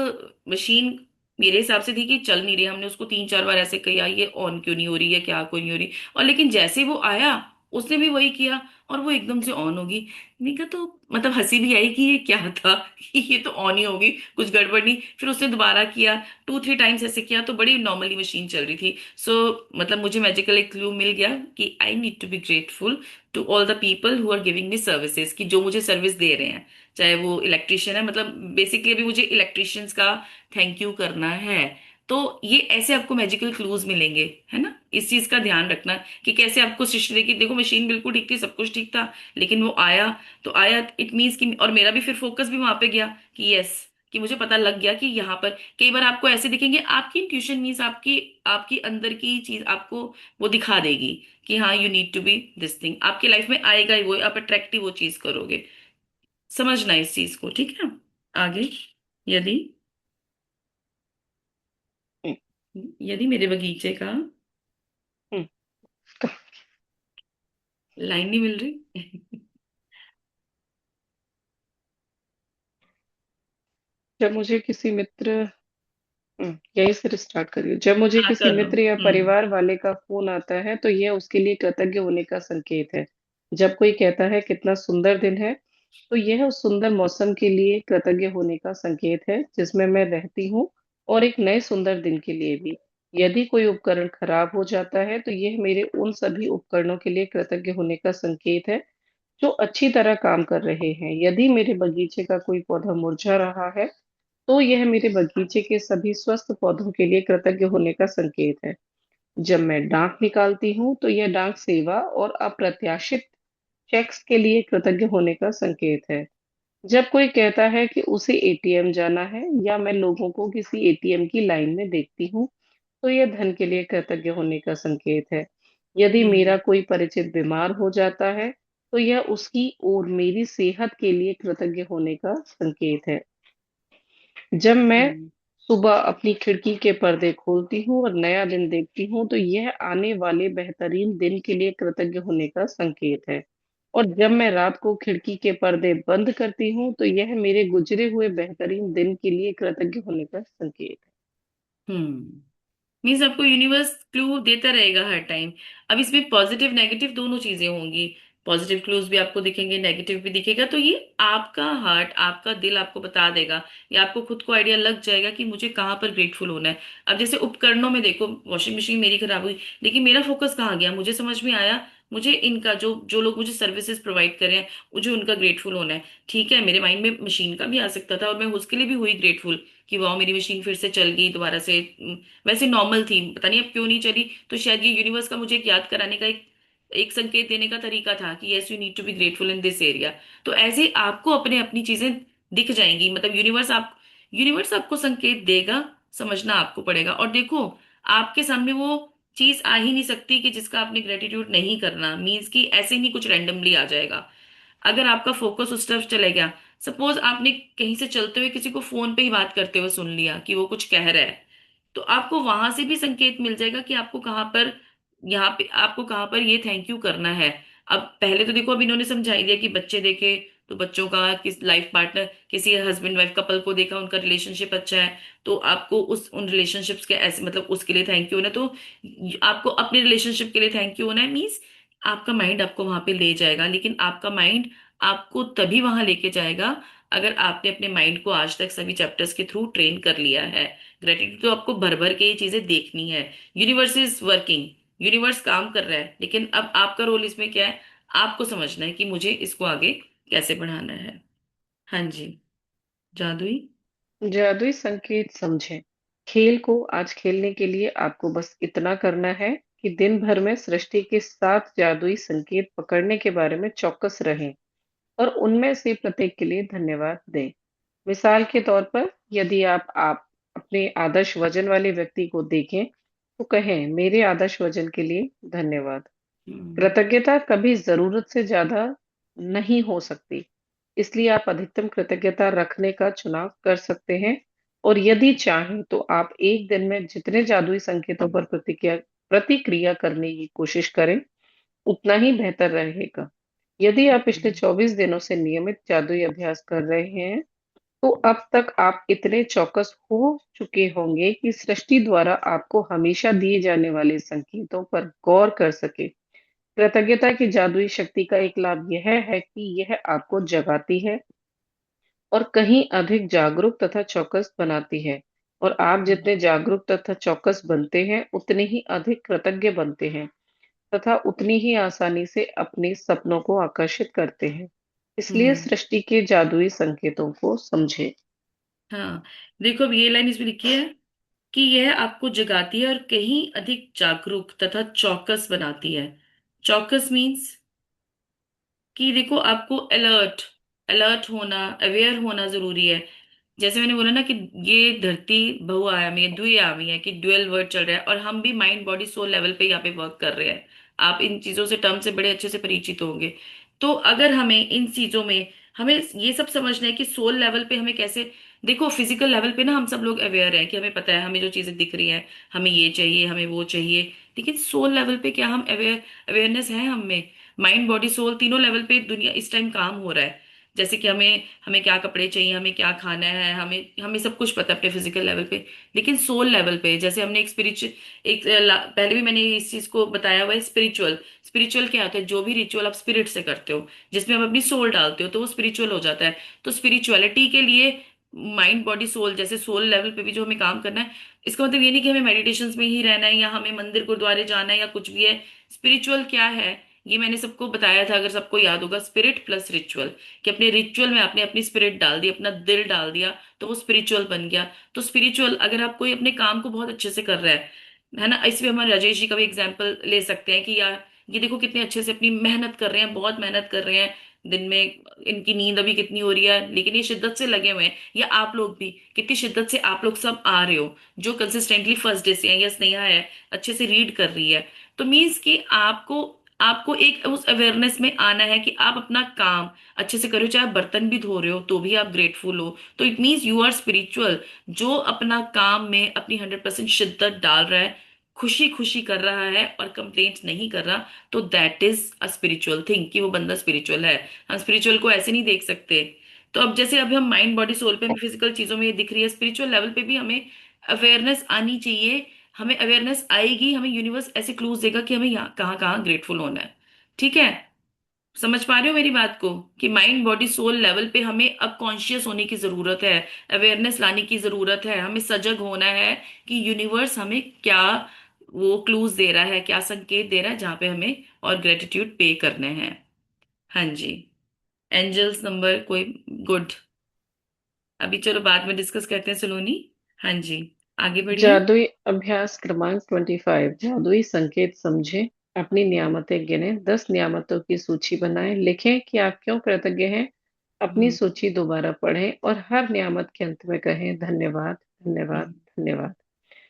मशीन मेरे हिसाब से थी कि चल नहीं रही, हमने उसको तीन चार बार ऐसे कहा, ये ऑन क्यों नहीं हो रही है, क्या क्यों नहीं हो रही, और लेकिन जैसे वो आया, उसने भी वही किया, और वो एकदम से ऑन होगी। मैंने कहा, तो मतलब हंसी भी आई कि ये क्या था कि ये तो ऑन ही होगी, कुछ गड़बड़ नहीं। फिर उसने दोबारा किया, टू थ्री टाइम्स ऐसे किया, तो बड़ी नॉर्मली मशीन चल रही थी। सो मतलब मुझे मैजिकल एक क्लू मिल गया कि I need to be grateful to all the people who are giving me services, कि जो मुझे सर्विस दे रहे हैं, चाहे वो इलेक्ट्रिशियन है। मतलब बेसिकली अभी मुझे इलेक्ट्रिशियंस का थैंक यू करना है। तो ये ऐसे आपको मैजिकल क्लूज मिलेंगे, है ना? इस चीज का ध्यान रखना कि कैसे आपको सृष्टि देखी। देखो, मशीन बिल्कुल ठीक थी, सब कुछ ठीक था, लेकिन वो आया, तो आया इट मीन्स कि, और मेरा भी फिर फोकस भी वहां पे गया कि यस, कि मुझे पता लग गया कि यहाँ पर कई बार आपको ऐसे दिखेंगे, आपकी इंट्यूशन मीन्स आपकी आपकी अंदर की चीज आपको वो दिखा देगी कि हाँ, you need to be this thing, आपकी लाइफ में आएगा ही वो, आप अट्रैक्टिव वो चीज करोगे। समझना इस चीज को, ठीक है? आगे। यदि हम्म, यदि मेरे बगीचे का हम्म। लाइन नहीं मिल रही। जब मुझे किसी मित्र यहीं से स्टार्ट करिए। जब मुझे हाँ, किसी कर लो। मित्र या परिवार वाले का फोन आता है तो यह उसके लिए कृतज्ञ होने का संकेत है। जब कोई कहता है कितना सुंदर दिन है, तो यह उस सुंदर मौसम के लिए कृतज्ञ होने का संकेत है जिसमें मैं रहती हूँ और एक नए सुंदर दिन के लिए भी। यदि कोई उपकरण खराब हो जाता है तो यह मेरे उन सभी उपकरणों के लिए कृतज्ञ होने का संकेत है जो अच्छी तरह काम कर रहे हैं। यदि मेरे बगीचे का कोई पौधा मुरझा रहा है तो यह मेरे बगीचे के सभी स्वस्थ पौधों के लिए कृतज्ञ होने का संकेत है। जब मैं डाक निकालती हूँ तो यह डाक सेवा और अप्रत्याशित चेक्स के लिए कृतज्ञ होने का संकेत है। जब कोई कहता है कि उसे एटीएम जाना है या मैं लोगों को किसी एटीएम की लाइन में देखती हूँ, तो यह धन के लिए कृतज्ञ होने का संकेत है। यदि मेरा हम्म। कोई परिचित बीमार हो जाता है, तो यह उसकी और मेरी सेहत के लिए कृतज्ञ होने का संकेत है। जब मैं हम्म। सुबह अपनी खिड़की के पर्दे खोलती हूँ और नया दिन देखती हूँ तो यह आने वाले बेहतरीन दिन के लिए कृतज्ञ होने का संकेत है। और जब मैं रात को खिड़की के पर्दे बंद करती हूँ तो यह मेरे गुजरे हुए बेहतरीन दिन के लिए कृतज्ञ होने का संकेत हम्म। मीन्स आपको यूनिवर्स क्लू देता रहेगा हर टाइम। अब इसमें पॉजिटिव नेगेटिव दोनों चीजें होंगी। पॉजिटिव क्लूज भी आपको दिखेंगे, नेगेटिव भी दिखेगा, तो ये आपका हार्ट, आपका दिल आपको बता देगा, या आपको खुद को आइडिया लग जाएगा कि मुझे कहाँ पर ग्रेटफुल होना है। अब जैसे उपकरणों में देखो, वॉशिंग मशीन मेरी खराब हुई, लेकिन मेरा फोकस कहाँ गया, मुझे समझ में आया मुझे इनका जो जो लोग मुझे सर्विसेज प्रोवाइड कर रहे हैं मुझे उनका ग्रेटफुल होना है। ठीक है, मेरे माइंड में मशीन का भी आ सकता था और मैं उसके लिए भी हुई ग्रेटफुल कि वाह मेरी मशीन फिर से चल गई दोबारा से। वैसे नॉर्मल थी, पता नहीं अब क्यों नहीं चली, तो शायद ये यूनिवर्स का मुझे एक याद कराने का एक एक संकेत देने का तरीका था कि yes you need to be grateful in this area. तो ऐसे ही आपको अपने अपनी चीजें दिख जाएंगी, मतलब यूनिवर्स आपको संकेत देगा, समझना आपको पड़ेगा। और देखो, आपके सामने वो चीज आ ही नहीं सकती कि जिसका आपने ग्रेटिट्यूड नहीं करना, मीन्स कि ऐसे ही नहीं कुछ रैंडमली आ जाएगा। अगर आपका फोकस उस तरफ चले गया, सपोज आपने कहीं से चलते हुए किसी को फोन पे ही बात करते हुए सुन लिया कि वो कुछ कह रहा है, तो आपको वहां से भी संकेत मिल जाएगा कि आपको कहाँ पर, यहाँ पे आपको कहाँ पर ये थैंक यू करना है। अब पहले तो देखो, अब इन्होंने समझा ही दिया कि बच्चे देखे तो बच्चों का, किस लाइफ पार्टनर, किसी हस्बैंड वाइफ कपल को देखा उनका रिलेशनशिप अच्छा है, तो आपको उस उन रिलेशनशिप्स के ऐसे मतलब उसके लिए थैंक यू होना है। तो आपको अपने रिलेशनशिप के लिए थैंक यू होना है, मीन्स आपका माइंड आपको वहां पे ले जाएगा। लेकिन आपका माइंड आपको तभी वहां लेके जाएगा अगर आपने अपने माइंड को आज तक सभी चैप्टर्स के थ्रू ट्रेन कर लिया है। ग्रेटिट्यूड तो आपको भर भर के ये चीजें देखनी है। यूनिवर्स इज वर्किंग, यूनिवर्स काम कर रहा है, लेकिन अब आपका रोल इसमें क्या है, आपको समझना है कि मुझे इसको आगे कैसे बढ़ाना है। हाँ जी, जादुई। है। जादुई संकेत समझें। खेल को आज खेलने के लिए आपको बस इतना करना है कि दिन भर में सृष्टि के 7 जादुई संकेत पकड़ने के बारे में चौकस रहें और उनमें से प्रत्येक के लिए धन्यवाद दें। मिसाल के तौर पर, यदि आप अपने आदर्श वजन वाले व्यक्ति को देखें तो कहें, मेरे आदर्श वजन के लिए धन्यवाद। हम्म। कृतज्ञता कभी जरूरत से ज्यादा नहीं हो सकती, इसलिए आप अधिकतम कृतज्ञता रखने का चुनाव कर सकते हैं। और यदि चाहें तो आप एक दिन में जितने जादुई संकेतों पर प्रतिक्रिया प्रतिक्रिया करने की कोशिश करें, उतना ही बेहतर रहेगा। यदि आप पिछले 24 दिनों से नियमित जादुई अभ्यास कर रहे हैं तो अब तक आप इतने चौकस हो चुके होंगे कि सृष्टि द्वारा आपको हमेशा दिए जाने वाले संकेतों पर गौर कर सके। कृतज्ञता की जादुई शक्ति का एक लाभ यह है कि यह आपको जगाती है और कहीं अधिक जागरूक तथा चौकस बनाती है। और आप जितने जागरूक तथा चौकस बनते हैं उतने ही अधिक कृतज्ञ बनते हैं तथा उतनी ही आसानी से अपने सपनों को आकर्षित करते हैं। इसलिए हम्म। सृष्टि के जादुई संकेतों को समझे। हाँ, देखो अब ये लाइन इसमें लिखी है कि यह आपको जगाती है और कहीं अधिक जागरूक तथा चौकस बनाती है। चौकस मीन्स कि देखो, आपको अलर्ट अलर्ट होना, अवेयर होना जरूरी है। जैसे मैंने बोला ना कि ये धरती बहुआयामी है, द्विआयामी है, कि ड्यूअल वर्ड चल रहा है, और हम भी माइंड बॉडी सोल लेवल पे यहाँ पे वर्क कर रहे हैं। आप इन चीजों से, टर्म से बड़े अच्छे से परिचित होंगे। तो अगर हमें इन चीजों में, हमें ये सब समझना है कि सोल लेवल पे हमें कैसे, देखो फिजिकल लेवल पे ना हम सब लोग अवेयर हैं कि हमें पता है हमें जो चीजें दिख रही हैं, हमें ये चाहिए, हमें वो चाहिए। लेकिन सोल लेवल पे क्या हम अवेयरनेस है हमें? माइंड बॉडी सोल तीनों लेवल पे दुनिया इस टाइम काम हो रहा है। जैसे कि हमें हमें क्या कपड़े चाहिए, हमें क्या खाना है, हमें हमें सब कुछ पता है अपने फिजिकल लेवल पे। लेकिन सोल लेवल पे, जैसे हमने एक स्पिरिचुअल, पहले भी मैंने इस चीज को बताया हुआ है, स्पिरिचुअल। स्पिरिचुअल क्या होता है? जो भी रिचुअल आप स्पिरिट से करते हो, जिसमें आप अपनी सोल डालते हो, तो वो स्पिरिचुअल हो जाता है। तो स्पिरिचुअलिटी के लिए माइंड बॉडी सोल, जैसे सोल लेवल पे भी जो हमें काम करना है, इसका मतलब ये नहीं कि हमें मेडिटेशंस में ही रहना है या हमें मंदिर गुरुद्वारे जाना है या कुछ भी है। स्पिरिचुअल क्या है, ये मैंने सबको बताया था, अगर सबको याद होगा, स्पिरिट प्लस रिचुअल। कि अपने रिचुअल में आपने अपनी स्पिरिट डाल दी, अपना दिल डाल दिया, तो वो स्पिरिचुअल बन गया। तो स्पिरिचुअल, अगर आप कोई अपने काम को बहुत अच्छे से कर रहा है ना, इसमें हमारे राजेश जी का भी एग्जाम्पल ले सकते हैं कि यार ये देखो कितने अच्छे से अपनी मेहनत कर रहे हैं, बहुत मेहनत कर रहे हैं। दिन में इनकी नींद अभी कितनी हो रही है, लेकिन ये शिद्दत से लगे हुए हैं। या आप लोग भी कितनी शिद्दत से आप लोग सब आ रहे हो, जो कंसिस्टेंटली फर्स्ट डे से है, या स्नेहा है अच्छे से रीड कर रही है। तो मीन्स कि आपको आपको एक उस अवेयरनेस में आना है कि आप अपना काम अच्छे से करो, चाहे आप बर्तन भी धो रहे हो तो भी आप ग्रेटफुल हो, तो it means you are spiritual. जो अपना काम में अपनी 100% शिद्दत डाल रहा है, खुशी खुशी कर रहा है और कंप्लेंट नहीं कर रहा, तो that is a spiritual thing, कि वो बंदा स्पिरिचुअल है। हम स्पिरिचुअल को ऐसे नहीं देख सकते। तो अब जैसे अभी हम माइंड बॉडी सोल पे हमें फिजिकल चीजों में ये दिख रही है, स्पिरिचुअल लेवल पे भी हमें अवेयरनेस आनी चाहिए। हमें अवेयरनेस आएगी, हमें यूनिवर्स ऐसे क्लूज देगा कि हमें यहाँ कहाँ कहाँ ग्रेटफुल होना है। ठीक है? समझ पा रहे हो मेरी बात को, कि माइंड बॉडी सोल लेवल पे हमें अब कॉन्शियस होने की जरूरत है, अवेयरनेस लाने की जरूरत है, हमें सजग होना है कि यूनिवर्स हमें क्या वो क्लूज दे रहा है, क्या संकेत दे रहा है, जहाँ पे हमें और ग्रेटिट्यूड पे करने हैं। हाँ जी। एंजल्स नंबर कोई? गुड। अभी चलो बाद में डिस्कस करते हैं सलोनी। हाँ जी, आगे बढ़िए। जादुई अभ्यास क्रमांक 25। जादुई संकेत समझे, अपनी नियामतें गिने, 10 नियामतों की सूची बनाएं, लिखें कि आप क्यों कृतज्ञ हैं। अपनी हम्म। सूची दोबारा पढ़ें और हर नियामत के अंत में कहें धन्यवाद, धन्यवाद, हम्म। धन्यवाद।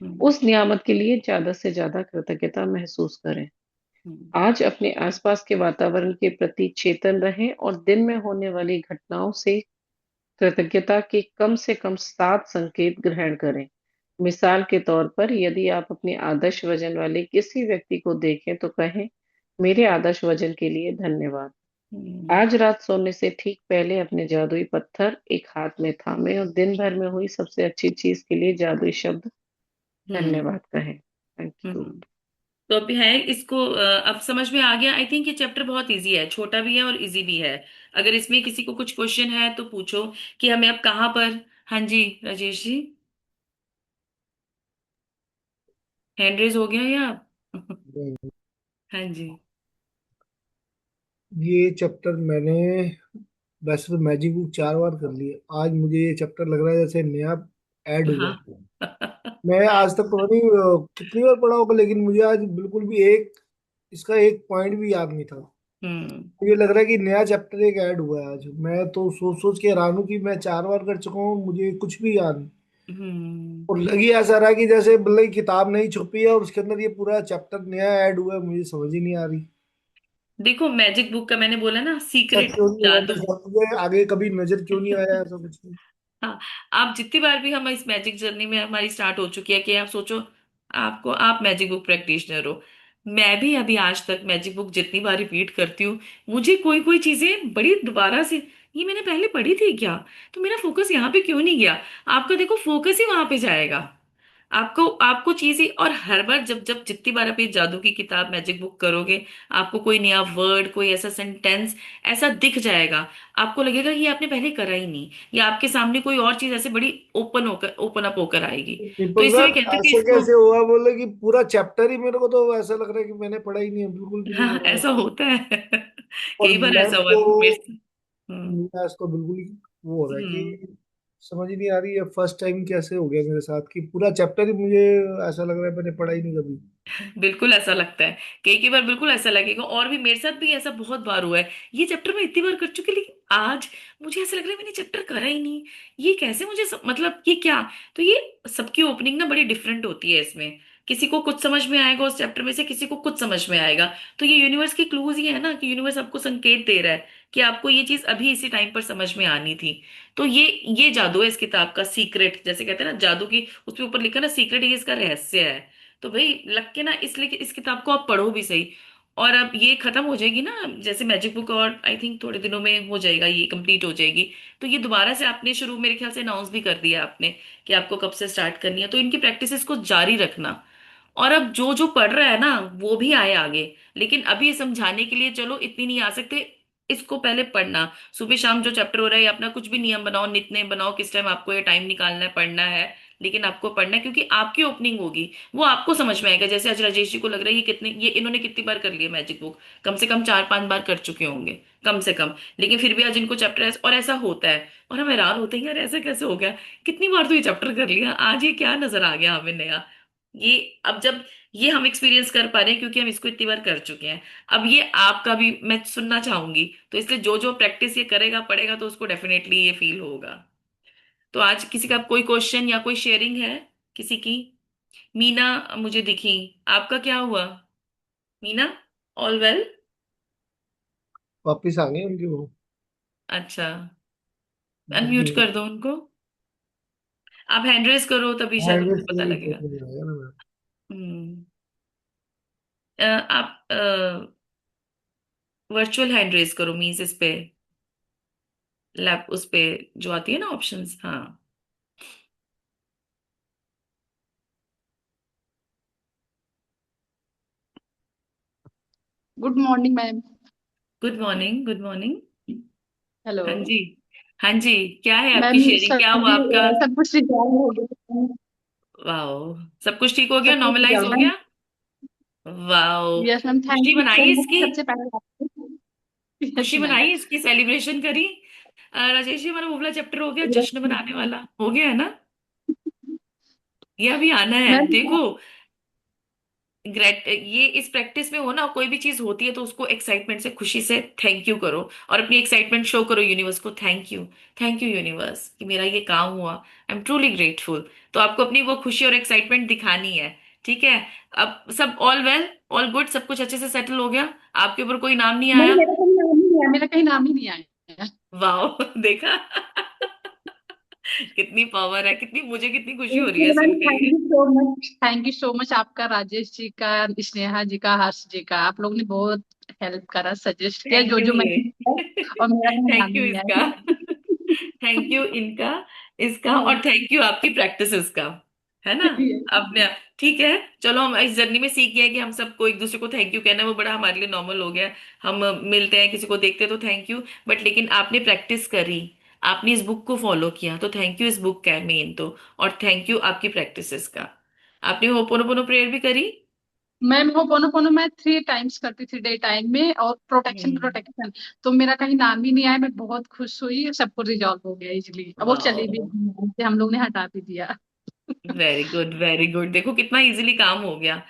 हम्म। उस नियामत के लिए ज्यादा से ज्यादा कृतज्ञता महसूस करें। हम्म। आज अपने आसपास के वातावरण के प्रति चेतन रहें और दिन में होने वाली घटनाओं से कृतज्ञता के कम से कम 7 संकेत ग्रहण करें। मिसाल के तौर पर, यदि आप अपने आदर्श वजन वाले किसी व्यक्ति को देखें तो कहें, मेरे आदर्श वजन के लिए धन्यवाद। हम्म। आज रात सोने से ठीक पहले अपने जादुई पत्थर एक हाथ में थामे और दिन भर में हुई सबसे अच्छी चीज के लिए जादुई शब्द हम्म। धन्यवाद कहें। Thank you. हम्म। तो अभी है इसको अब समझ में आ गया। आई थिंक ये चैप्टर बहुत इजी है, छोटा भी है और इजी भी है। अगर इसमें किसी को कुछ क्वेश्चन है तो पूछो कि हमें अब कहाँ पर। हाँ जी राजेश जी, हैंड रेज हो गया या? हाँ जी। ये चैप्टर मैंने वैसे तो मैजिक बुक 4 बार कर ली है, आज मुझे ये चैप्टर लग रहा है जैसे नया ऐड हुआ हाँ। है। मैं आज तक पता नहीं कितनी बार पढ़ा होगा, लेकिन मुझे आज बिल्कुल भी इसका एक पॉइंट भी याद नहीं था। हम्म। मुझे लग रहा है कि नया चैप्टर एक ऐड हुआ है आज। मैं तो सोच सोच के हैरान हूँ कि मैं 4 बार कर चुका हूँ, मुझे कुछ भी याद नहीं। हम्म। और लगी ऐसा रहा कि जैसे मतलब कि किताब नहीं छुपी है और उसके अंदर ये पूरा चैप्टर नया ऐड हुआ है, मुझे समझ ही नहीं आ रही। देखो मैजिक बुक का मैंने बोला ना, ऐसा सीक्रेट क्यों नहीं हुआ जादू। मेरे साथ, मुझे आगे कभी नजर क्यों नहीं आया ऐसा कुछ नहीं। हाँ। आप जितनी बार भी हम इस मैजिक जर्नी में हमारी स्टार्ट हो चुकी है, कि आप सोचो आपको, आप मैजिक बुक प्रैक्टिशनर हो। मैं भी अभी आज तक मैजिक बुक जितनी बार रिपीट करती हूँ, मुझे कोई कोई चीजें बड़ी दोबारा से, ये मैंने पहले पढ़ी थी क्या, तो मेरा फोकस यहाँ पे क्यों नहीं गया। आपका देखो फोकस ही वहां पे जाएगा। आपको आपको चीज ही, और हर बार जब जब जितनी बार आप ये जादू की किताब मैजिक बुक करोगे, आपको कोई नया वर्ड, कोई ऐसा सेंटेंस ऐसा दिख जाएगा, आपको लगेगा कि ये आपने पहले करा ही नहीं, या आपके सामने कोई और चीज ऐसे बड़ी ओपन अप होकर आएगी। तो विपुल इसलिए सर, कहते हैं कि ऐसे इसको। कैसे हुआ, बोले कि पूरा चैप्टर ही मेरे को तो ऐसा लग रहा है कि मैंने पढ़ा ही नहीं है, बिल्कुल भी नहीं हाँ पढ़ा है। ऐसा होता है। और कई बार मैं ऐसा हुआ तो है मेरे से। हम्म। मैं इसको बिल्कुल ही वो हो रहा है हम्म। कि समझ ही नहीं आ रही है फर्स्ट टाइम कैसे हो गया मेरे साथ कि पूरा चैप्टर ही मुझे ऐसा लग रहा है मैंने पढ़ा ही नहीं कभी। बिल्कुल ऐसा लगता है, कई कई बार बिल्कुल ऐसा लगेगा, और भी मेरे साथ भी ऐसा बहुत बार हुआ है। ये चैप्टर मैं इतनी बार कर चुकी, लेकिन आज मुझे ऐसा लग रहा है मैंने चैप्टर करा ही नहीं। ये कैसे मुझे मतलब ये क्या। तो ये सबकी ओपनिंग ना बड़ी डिफरेंट होती है इसमें। किसी को कुछ समझ में आएगा उस चैप्टर में से, किसी को कुछ समझ में आएगा। तो ये यूनिवर्स की क्लूज ही है ना, कि यूनिवर्स आपको संकेत दे रहा है कि आपको ये चीज अभी इसी टाइम पर समझ में आनी थी। तो ये जादू है इस किताब का, सीक्रेट जैसे कहते हैं ना जादू की, उसके ऊपर लिखा ना सीक्रेट, ये इसका रहस्य है। तो भाई लग के ना, इसलिए कि इस किताब को आप पढ़ो भी सही। और अब ये खत्म हो जाएगी ना जैसे मैजिक बुक, और आई थिंक थोड़े दिनों में हो जाएगा, ये कंप्लीट हो जाएगी। तो ये दोबारा से आपने शुरू, मेरे ख्याल से अनाउंस भी कर दिया आपने कि आपको कब से स्टार्ट करनी है, तो इनकी प्रैक्टिसेस को जारी रखना। और अब जो जो पढ़ रहा है ना वो भी आए आगे, लेकिन अभी ये समझाने के लिए चलो इतनी नहीं आ सकते। इसको पहले पढ़ना, सुबह शाम जो चैप्टर हो रहा है, या अपना कुछ भी नियम बनाओ, नित्य बनाओ, किस टाइम आपको ये टाइम निकालना है, पढ़ना है। लेकिन आपको पढ़ना है, क्योंकि आपकी ओपनिंग होगी, वो आपको समझ में आएगा। जैसे आज राजेश जी को लग रहा है ये इन्होंने कितनी बार कर लिया मैजिक बुक, कम से कम 4-5 बार कर चुके होंगे, कम से कम। लेकिन फिर भी आज इनको चैप्टर और ऐसा होता है, और हम हैरान होते हैं यार ऐसा कैसे हो गया, कितनी बार तो ये चैप्टर कर लिया, आज ये क्या नजर आ गया हमें नया। ये अब जब ये हम एक्सपीरियंस कर पा रहे हैं, क्योंकि हम इसको इतनी बार कर चुके हैं। अब ये आपका भी मैं सुनना चाहूंगी, तो इसलिए जो जो प्रैक्टिस ये करेगा पड़ेगा, तो उसको डेफिनेटली ये फील होगा। तो आज किसी का कोई क्वेश्चन या कोई शेयरिंग है किसी की? मीना मुझे दिखी, आपका क्या हुआ? Meena, all well? वापिस आ गए उनकी वो। अच्छा, अनम्यूट कर दो उनको। आप हैंड रेस करो तभी शायद हैंड उनको रेस पता नहीं लगेगा। करने आएगा ना मैं। हम्म। आप वर्चुअल हैंड रेस करो, मीन्स इस पे लैप उस पे जो आती है ना ऑप्शंस, हाँ। Good morning ma'am. Good morning, good morning. Hello हाँ जी, हाँ जी। क्या है आपकी मैम, शेयरिंग, क्या हुआ आपका? सब कुछ रिजॉल्व हो गया। वाओ, सब कुछ ठीक हो गया, सब कुछ नॉर्मलाइज रिजॉल्व हो मैम। गया। वाओ, यस मैम, थैंक खुशी यू सो मनाई मच इसकी? सबसे पहले आपको। यस खुशी मैम। मनाई इसकी, सेलिब्रेशन करी? राजेश जी, हमारा वो वाला चैप्टर हो गया, जश्न मनाने वाला हो गया है ना? ये अभी आना है, मैम देखो। ग्रेट, ये इस प्रैक्टिस में हो ना, कोई भी चीज होती है तो उसको एक्साइटमेंट से, खुशी से थैंक यू करो, और अपनी एक्साइटमेंट शो करो यूनिवर्स को। Thank you, thank you universe कि मेरा ये काम हुआ, आई एम ट्रूली ग्रेटफुल। तो आपको अपनी वो खुशी और एक्साइटमेंट दिखानी है। ठीक है। अब सब ऑल वेल, ऑल गुड, सब कुछ अच्छे से सेटल हो गया? आपके ऊपर कोई नाम नहीं मैम, आया? मेरा कहीं नाम ही नहीं आया, मेरा कहीं नाम ही नहीं आया। वाह देखा। कितनी पावर है, कितनी, मुझे कितनी खुशी हो रही है इसलिए मैम सुन के थैंक ये। You so much, thank you so much आपका, राजेश जी का, स्नेहा जी का, हर्ष जी का। आप लोगों ने बहुत हेल्प करा, सजेस्ट किया थैंक जो यू जो ये। मैंने किया, और मेरा कहीं नाम थैंक ही यू नहीं इसका। आया। थैंक यू इनका, इसका, और थैंक यू आपकी प्रैक्टिसेस का, है ना? अपने, ठीक है। चलो, हम इस जर्नी में सीख गए कि हम सबको एक दूसरे को थैंक यू कहना है, वो बड़ा हमारे लिए नॉर्मल हो गया है। हम मिलते हैं, किसी को देखते हैं तो थैंक यू, बट लेकिन आपने प्रैक्टिस करी, आपने इस बुक को फॉलो किया, तो थैंक यू इस बुक का है मेन तो, और थैंक यू आपकी प्रैक्टिसेस का। आपने होपोनोपोनो प्रेयर भी करी? मैम होपोनोपोनो मैं 3 टाइम्स करती थी डे टाइम में, और प्रोटेक्शन हम्म। प्रोटेक्शन। तो मेरा कहीं नाम ही नहीं आया, मैं बहुत खुश हुई, सब कुछ रिजॉल्व हो गया इजिली। अब वो चली भी वाह, गई, हम लोग ने हटा भी दिया। Very good, very good. देखो कितना इजीली काम हो गया।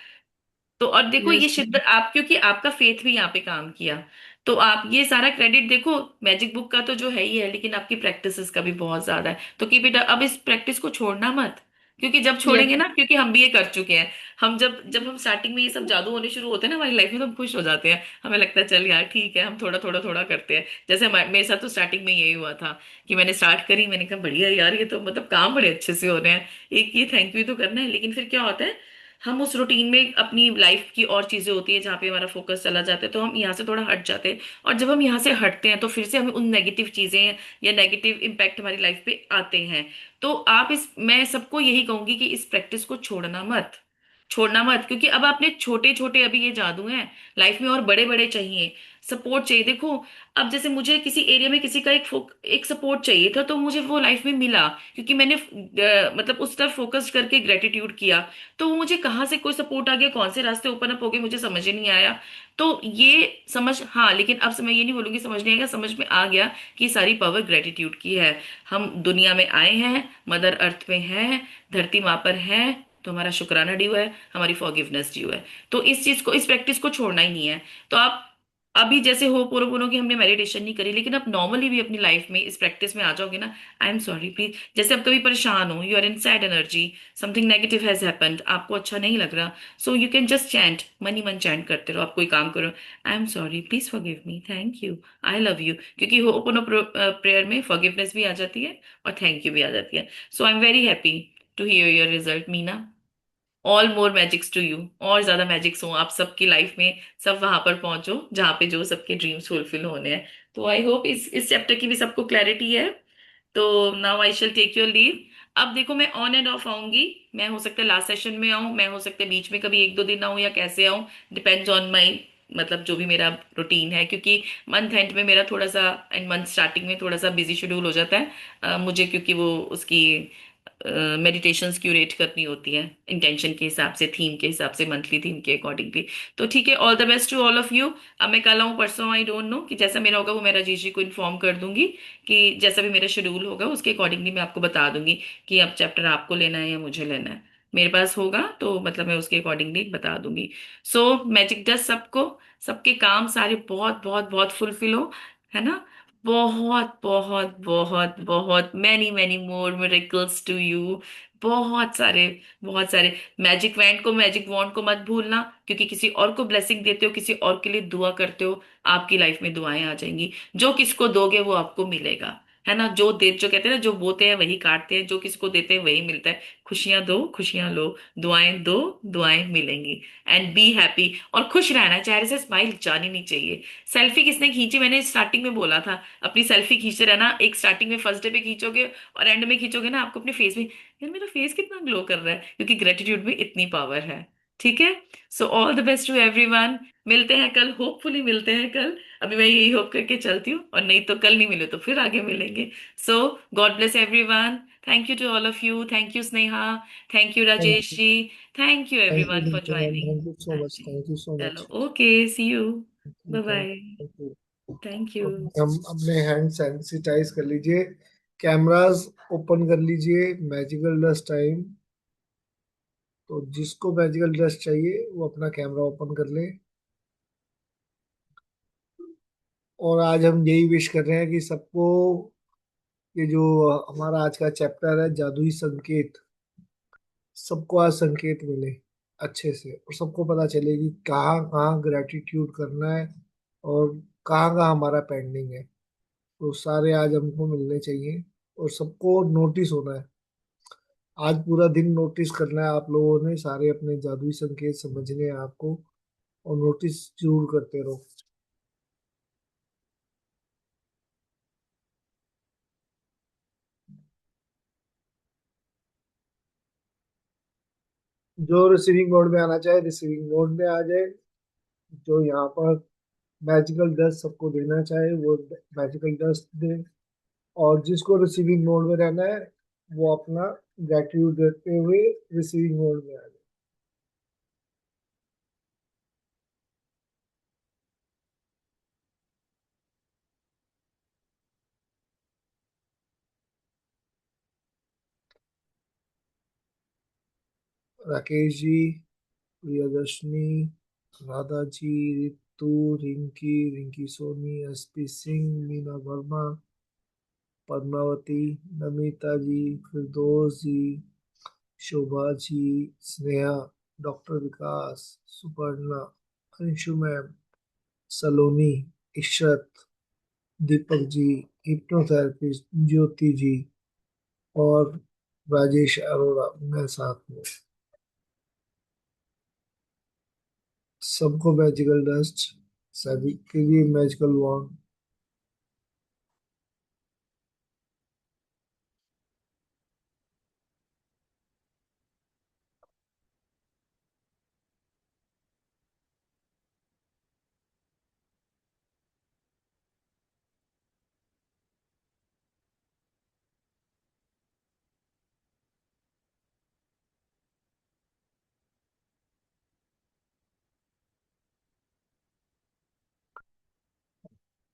तो और देखो ये यस। शिद्दत आप, क्योंकि आपका फेथ भी यहाँ पे काम किया, तो आप ये सारा क्रेडिट देखो, मैजिक बुक का तो जो है ही है, लेकिन आपकी प्रैक्टिसेस का भी बहुत ज्यादा है। तो कीप इट, अब इस प्रैक्टिस को छोड़ना मत, क्योंकि जब यस। छोड़ेंगे ना, क्योंकि हम भी ये कर चुके हैं। हम जब जब हम स्टार्टिंग में ये सब जादू होने शुरू होते हैं ना हमारी लाइफ में, तो हम खुश हो जाते हैं, हमें लगता है चल यार ठीक है, हम थोड़ा थोड़ा थोड़ा करते हैं। जैसे मेरे साथ तो स्टार्टिंग में यही हुआ था कि मैंने स्टार्ट करी, मैंने कहा बढ़िया यार, ये तो मतलब काम बड़े अच्छे से हो रहे हैं, एक ये थैंक यू तो करना है। लेकिन फिर क्या होता है, हम उस रूटीन में, अपनी लाइफ की और चीजें होती है जहाँ पे हमारा फोकस चला जाता है, तो हम यहाँ से थोड़ा हट जाते हैं। और जब हम यहाँ से हटते हैं तो फिर से हमें उन नेगेटिव चीजें या नेगेटिव इम्पैक्ट हमारी लाइफ पे आते हैं। तो आप इस, मैं सबको यही कहूंगी कि इस प्रैक्टिस को छोड़ना मत, छोड़ना मत, क्योंकि अब आपने छोटे छोटे अभी ये जादू हैं, लाइफ में और बड़े बड़े चाहिए, सपोर्ट चाहिए। देखो, अब जैसे मुझे किसी एरिया में किसी का एक सपोर्ट चाहिए था, तो मुझे वो लाइफ में मिला, क्योंकि मैंने मतलब उस तरफ फोकस करके ग्रेटिट्यूड किया। तो वो मुझे कहाँ से कोई सपोर्ट आ गया, कौन से रास्ते ओपन अप हो गए, मुझे समझ ही नहीं आया। तो ये समझ, हाँ, लेकिन अब से मैं ये नहीं बोलूंगी समझ नहीं आएगा, समझ में आ गया कि ये सारी पावर ग्रेटिट्यूड की है। हम दुनिया में आए हैं, मदर अर्थ में है, धरती माँ पर है, तो हमारा शुक्राना ड्यू है, हमारी फॉरगिवनेस ड्यू है। तो इस चीज को, इस प्रैक्टिस को छोड़ना ही नहीं है। तो आप अभी जैसे हो पूरो पूरो की हमने मेडिटेशन नहीं करी, लेकिन आप नॉर्मली भी अपनी लाइफ में इस प्रैक्टिस में आ जाओगे ना। आई एम सॉरी प्लीज, जैसे आप कभी परेशान हो, you are in sad energy, something negative has happened, आपको अच्छा नहीं लग रहा, so you can just chant, मन ही मन चैंट करते रहो, आप कोई काम करो, I am sorry, please forgive me, thank you, I love you, क्योंकि हो ओपन प्रेयर में फॉरगिवनेस भी आ जाती है और थैंक यू भी आ जाती है। So I am very happy to hear your result Meena. All more magics to you, और ज्यादा मैजिक्स हो आप सबकी लाइफ में, सब वहां पर पहुंचो जहाँ पे जो सबके ड्रीम्स फुलफिल होने हैं। तो आई होप इस चैप्टर की भी सबको क्लैरिटी है। तो now I shall take your leave. अब देखो, मैं ऑन एंड ऑफ आऊंगी, मैं हो सकता है लास्ट सेशन में आऊं, मैं हो सकता है बीच में कभी एक दो दिन आऊं, या कैसे आऊं, डिपेंड्स ऑन माई, मतलब जो भी मेरा रूटीन है, क्योंकि मंथ एंड में मेरा थोड़ा सा, एंड मंथ स्टार्टिंग में थोड़ा सा बिजी शेड्यूल हो जाता है। मुझे क्योंकि वो उसकी मेडिटेशंस क्यूरेट करनी होती है इंटेंशन के हिसाब से, थीम के हिसाब से, मंथली थीम के अकॉर्डिंगली। तो ठीक है, all the best to all of you. अब मैं कल आऊँ परसों, आई डोंट नो, कि जैसा मेरा होगा वो मैं राजेश जी को इन्फॉर्म कर दूंगी, कि जैसा भी मेरा शेड्यूल होगा उसके अकॉर्डिंगली मैं आपको बता दूंगी कि अब चैप्टर आपको लेना है या मुझे लेना है। मेरे पास होगा तो मतलब मैं उसके अकॉर्डिंगली बता दूंगी। सो मैजिक डस्ट सबको, सबके काम सारे बहुत बहुत बहुत फुलफिल हो, है ना? बहुत बहुत बहुत बहुत, many many more miracles to you. बहुत सारे, बहुत सारे। मैजिक वॉन्ड को मत भूलना, क्योंकि किसी और को ब्लेसिंग देते हो, किसी और के लिए दुआ करते हो, आपकी लाइफ में दुआएं आ जाएंगी। जो किसको दोगे वो आपको मिलेगा, है ना। जो कहते हैं ना, जो बोते हैं वही काटते हैं, जो किसको देते हैं वही मिलता है। खुशियां दो, खुशियां लो, दुआएं दो, दुआएं मिलेंगी। एंड बी हैप्पी, और खुश रहना, चेहरे से स्माइल जानी नहीं चाहिए। सेल्फी किसने खींची, मैंने स्टार्टिंग में बोला था, अपनी सेल्फी खींचते रहना। एक स्टार्टिंग में फर्स्ट डे पे खींचोगे और एंड में खींचोगे ना, आपको अपने फेस में, यार मेरा फेस कितना ग्लो कर रहा है, क्योंकि ग्रेटिट्यूड में इतनी पावर है। ठीक है। So all the best to everyone. मिलते हैं कल, होपफुली मिलते हैं कल। अभी मैं यही होप करके चलती हूँ, और नहीं तो कल नहीं मिले तो फिर आगे मिलेंगे। So God bless everyone. Thank you to all of you. Thank you Sneha. Thank you thank Rajesh you. जी। Thank you thank you everyone for Dimple ma'am, joining. Thank you so हाँ मच, जी। थैंक यू सो चलो, much. Okay, see you. Bye thank bye. Thank you. Thank you. हम अपने hand sanitise कर लीजिए। Cameras open कर लीजिए। Magical dust time. तो जिसको मैजिकल डस्ट चाहिए वो अपना कैमरा ओपन कर ले। और आज हम यही विश कर रहे हैं कि सबको ये जो हमारा आज का चैप्टर है जादुई संकेत, सबको आज संकेत मिले अच्छे से, और सबको पता चले कि कहाँ कहाँ ग्रेटिट्यूड करना है और कहाँ कहाँ हमारा पेंडिंग है। तो सारे आज हमको मिलने चाहिए और सबको नोटिस होना है। आज पूरा दिन नोटिस करना है आप लोगों ने, सारे अपने जादुई संकेत समझने हैं आपको, और नोटिस जरूर करते रहो। जो रिसीविंग मोड में आना चाहे रिसीविंग मोड में आ जाए। जो यहाँ पर मैजिकल डस्ट सबको देना चाहे वो मैजिकल डस्ट दे। और जिसको रिसीविंग मोड में रहना है वो अपना ग्रेटिट्यूड देते हुए रिसीविंग मोड में आ जाए। राकेश जी, प्रियदर्शनी, राधा जी, रितु, रिंकी, रिंकी सोनी, एसपी सिंह, मीना वर्मा, पद्मावती, नमिता जी, फिरदौस जी, शोभा जी, स्नेहा, डॉक्टर विकास, सुपर्णा, अंशु मैम, सलोनी, इशरत, दीपक जी, हिप्नोथेरेपिस्ट ज्योति जी, और राजेश अरोड़ा मैं साथ में। सबको मैजिकल डस्ट, सभी के लिए मैजिकल वॉन्ड।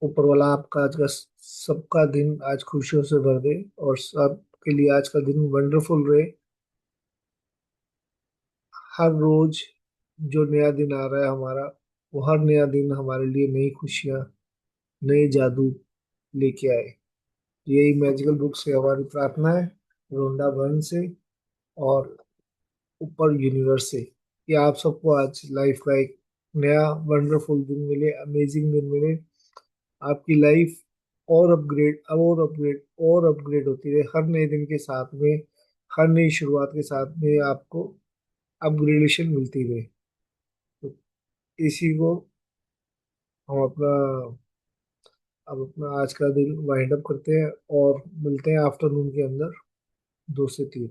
ऊपर वाला आपका आज का सबका दिन आज खुशियों से भर दे, और सबके लिए आज का दिन वंडरफुल रहे। हर रोज जो नया दिन आ रहा है हमारा, वो हर नया दिन हमारे लिए नई खुशियाँ, नए जादू लेके आए। यही मैजिकल बुक से हमारी प्रार्थना है, रोंडा बहन से और ऊपर यूनिवर्स से, कि आप सबको आज लाइफ का एक नया वंडरफुल दिन मिले, अमेजिंग दिन मिले। आपकी लाइफ और अपग्रेड और अपग्रेड और अपग्रेड होती रहे हर नए दिन के साथ में। हर नई शुरुआत के साथ में आपको अपग्रेडेशन मिलती रहे। तो इसी को हम अपना अब अपना आज का दिन वाइंड अप करते हैं, और मिलते हैं आफ्टरनून के अंदर 2 से 3।